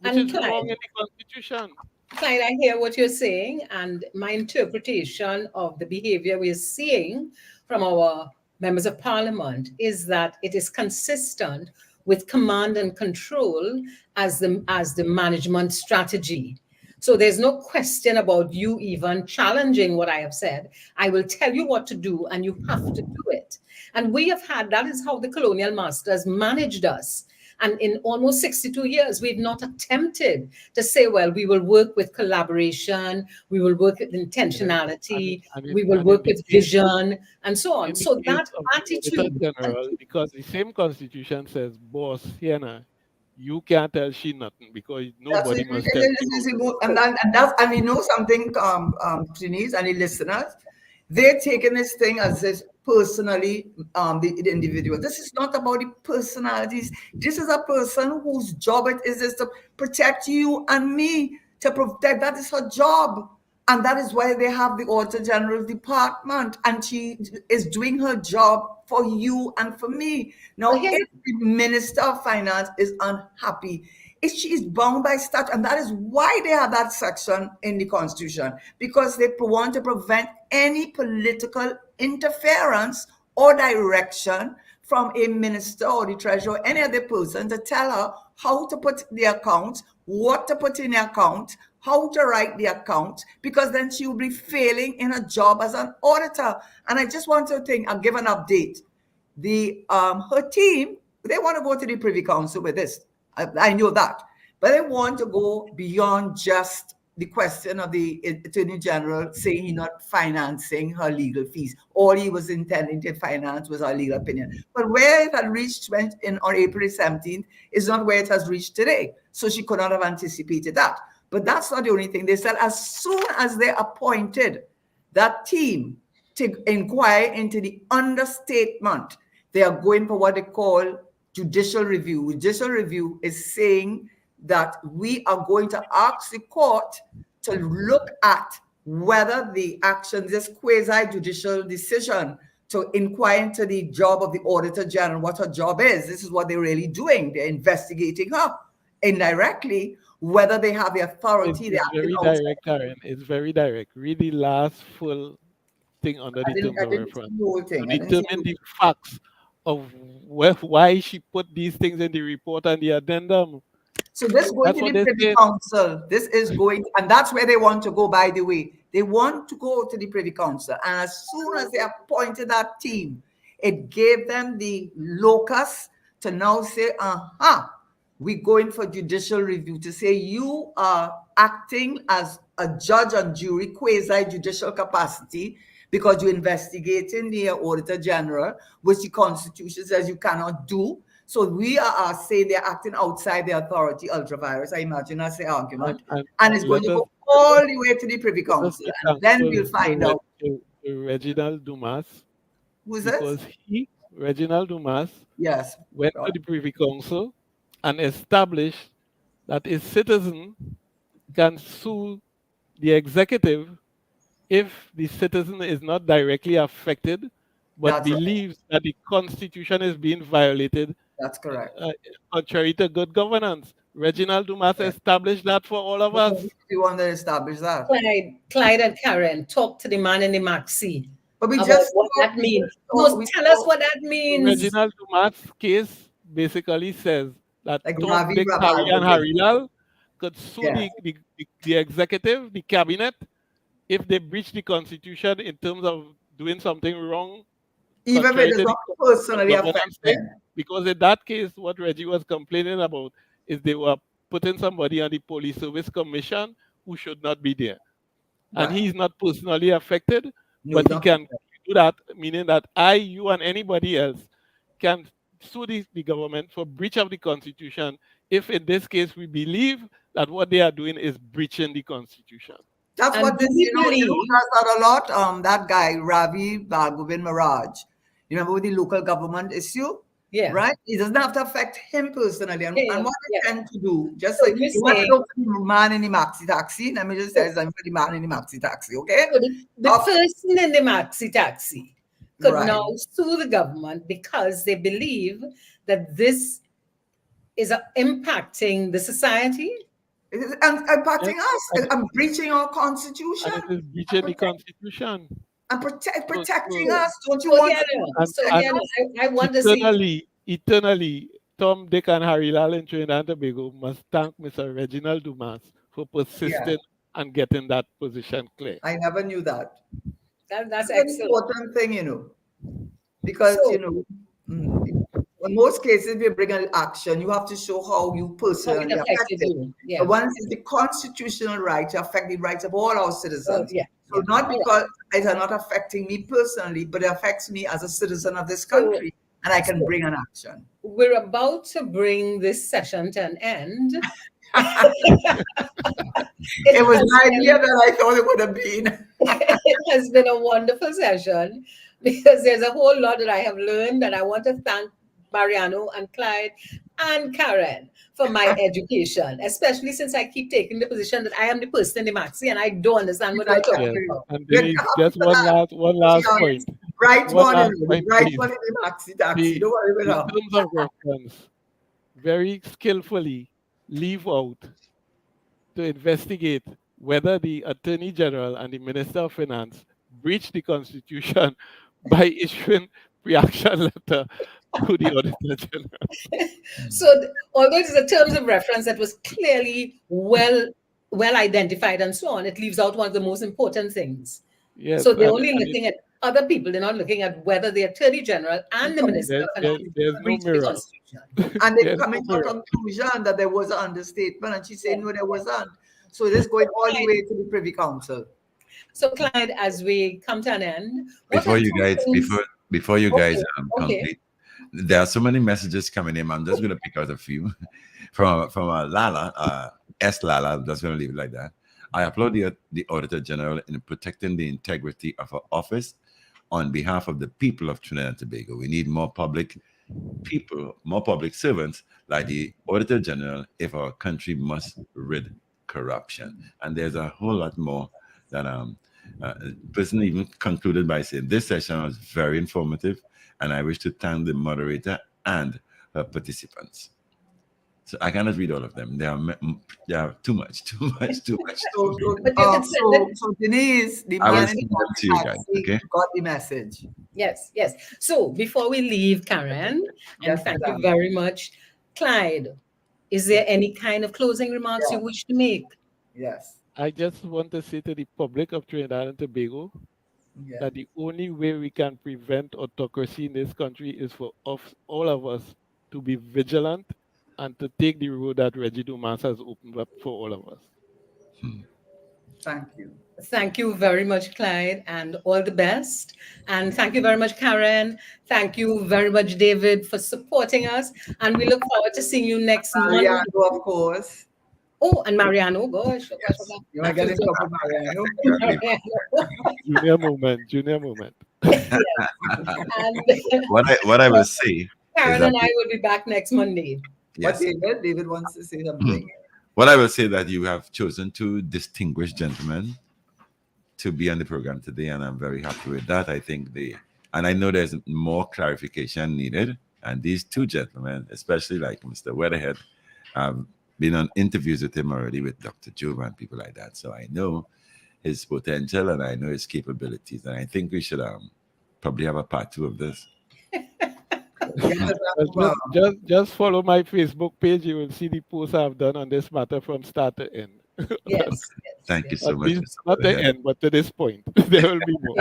which and is wrong Clyde, in the Constitution. Clyde, I hear what you're saying, and my interpretation of the behavior we're seeing from our members of parliament is that it is consistent with command and control as the management strategy. So there's no question about you even challenging what I have said. I will tell you what to do, and you have to do it. And we have had that is how the colonial masters managed us. And in almost 62 years, we've not attempted to say, well, we will work with collaboration, we will work with Yes. intentionality, And we will and in work the with case vision, and so on. in the So case that of the Auditor attitude, General, because the same Constitution says, boss, here now, you can't tell she nothing because That's nobody must tell she how to do. and we know something, Denise and the listeners, they're taking this thing as this personally, the individual. This is not about the personalities. This is a person whose job it is to protect you and me, to protect. That is her job. And that is why they have the Auditor General Department. And she is doing her job for you and for me. Well, Now, if the Minister of Finance is unhappy, if she is bound by statute, and that is why they have that section in the Constitution, because they want to prevent any political interference or direction from a minister or the treasurer or any other person to tell her how to put the account, what to put in the account, how to write the account, because then she will be failing in her job as an auditor. And I just want to give an update. Her team, they want to go to the Privy Council with this. I know that, but they want to go beyond just the question of the Attorney General saying he's not financing her legal fees. All he was intending to finance was her legal opinion. But where it had reached on April 17th is not where it has reached today. So she could not have anticipated that. But that's not the only thing. They said as soon as they appointed that team to inquire into the understatement, they are going for what they call judicial review. Judicial review is saying that we are going to ask the court to look at whether the action, this quasi-judicial decision to inquire into the job of the Auditor General, what her job is. This is what they're really doing. They're investigating her indirectly, whether they have the authority. It's very direct, Karen. It's very direct. Read the last full thing under the terms of didn't see reference. the whole thing. To determine the facts of why she put these things in the report and the addendum. So this going to the Privy Council. This is going, and that's where they want to go, by the way. They want to go to the Privy Council. And as soon as they appointed that team, it gave them the locus to now say, we're going for judicial review, to say you are acting as a judge and jury, quasi-judicial capacity, because you're investigating the Auditor General, which the Constitution says you cannot do. So we are saying they're acting outside the authority, ultra-virus. I imagine that's the argument. And it's going to go all the way to the Privy Council. And then we'll find out. Reginald Dumas. Who's this? Because Reginald Dumas, yes, went to the Privy Council and established that a citizen can sue the executive if the citizen is not directly affected, but believes that the Constitution is being violated. That's correct. Contrary to good governance. Reginald Dumas established that for all of us. You want to establish that? Clyde and Karen, talk to the man in the maxi. But we just what that means. Tell us what that means. Reginald Dumas' case basically says that like Tom, Dick, Harry, and Harilal could sue the executive, the cabinet, if they breach the Constitution in terms of doing something wrong. Even if it is not personally affected. Because in that case, what Reggie was complaining about is they were putting somebody on the Police Service Commission who should not be there. And he's not personally affected, but he can do that, meaning that you and anybody else can sue the government for breach of the Constitution if in this case we believe that what they are doing is breaching the Constitution. That's what this, you know, does that a lot. That guy, Ravi Bhargavan Maharaj, you remember with the local government issue? Yeah. Right? It doesn't have to affect him personally. And what they tend to do, just like you want to look for the man in the maxi taxi, let me just say I'm for the man in the maxi taxi, okay? So the person in the maxi taxi could now sue the government because they believe that this is impacting the society. It is impacting us and breaching our Constitution. And it is breaching the Constitution. And protecting us. Don't you want I want to see. Eternally, Tom, Dick, and Harilal in Trinidad and Tobago must thank Mr. Reginald Dumas for persisting and getting that position clear. I never knew that. That's an important thing, you know, because, you know, in most cases, we bring an action, you have to show how you personally affected it. Yeah. The one is the constitutional right to affect the rights of all our citizens. So not because it is not affecting me personally, but it affects me as a citizen of this country, and I can bring an action. We're about to bring this session to an end. It was not here that I thought it would have been. It has been a wonderful session because there's a whole lot that I have learned, and I want to thank Mariano and Clyde and Karen for my education, especially since I keep taking the position that I am the person in the maxi and I don't understand what I'm talking about. And Dennise, just one last point. Right one in the maxi taxi. Don't worry about that. In terms of reference, very skillfully leave out to investigate whether the Attorney General and the Minister of Finance breached the Constitution by issuing pre-action letter to the Auditor General. So, although it is a terms of reference that was clearly well identified and so on, it leaves out one of the most important things. Yes, so they're only looking at other people. They're not looking at whether the Attorney General and the Minister of Finance breached the Constitution. And they're coming to a conclusion that there was an understatement, and she's saying no, there wasn't. So this going all the way to the Privy Council. So, Clyde, as we come to an end, before you guys complete, there are so many messages coming in. I'm just going to pick out a few from Lala, Lala. I'm just going to leave it like that. I applaud the Auditor General in protecting the integrity of our office on behalf of the people of Trinidad and Tobago. We need more public people, more public servants like the Auditor General if our country must rid corruption. And there's a whole lot more that The person even concluded by saying, this session was very informative, and I wish to thank the moderator and her participants. So I cannot read all of them. There are too much. But you can So Dennise, the I will man in send the them to you guys, taxi okay? got the message. Yes, yes. So before we leave, Karen, and Yes, thank you madam. very much, Clyde, is there any kind of closing remarks you Yeah. wish to make? Yes. I just want to say to the public of Trinidad and Tobago Yeah. that the only way we can prevent autocracy in this country is for all of us to be vigilant and to take the road that Reggie Dumas has opened up for all of us. Thank you. Thank you very much, Clyde, and all the best. And thank you very much, Karen. Thank you very much, David, for supporting us. And we look forward to seeing you next Monday. Mariano, of course. Oh, and Mariano, gosh. You want to get in trouble, Mariano? Mariano. Junior moment. And What I will say is Karen that and I will be back next Monday. But yes, David wants to say something. what I will say that you have chosen two distinguished gentlemen to be on the program today, and I'm very happy with that. I think and I know there's more clarification needed, and these two gentlemen, especially like Mr. Weatherhead, I've been on interviews with him already with Dr. Juba and people like that, so I know his potential and I know his capabilities, and I think we should probably have a part 2 of this. Just follow my Facebook page. You will see the posts I've done on this matter from start to end. Yes. Thank you so much. Not the end, but to this point. There will be more.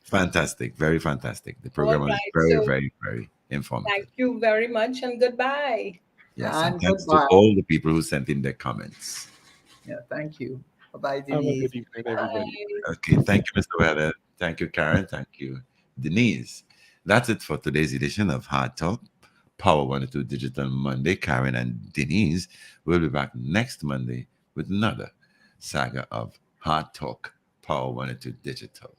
Fantastic. Very fantastic. The program was very, very informative. Thank you very much and goodbye. Yes, And thanks goodbye. to all the people who sent in their comments. Yeah, thank you. Bye-bye, Have a Dennise. good evening, everybody. Okay, thank you, Mr. Weather. Thank you, Karen. Thank you, Dennise. That's it for today's edition of Hard Talk, Power 102 Digital Monday. Karen and Dennise will be back next Monday with another saga of Hard Talk, Power 102 Digital.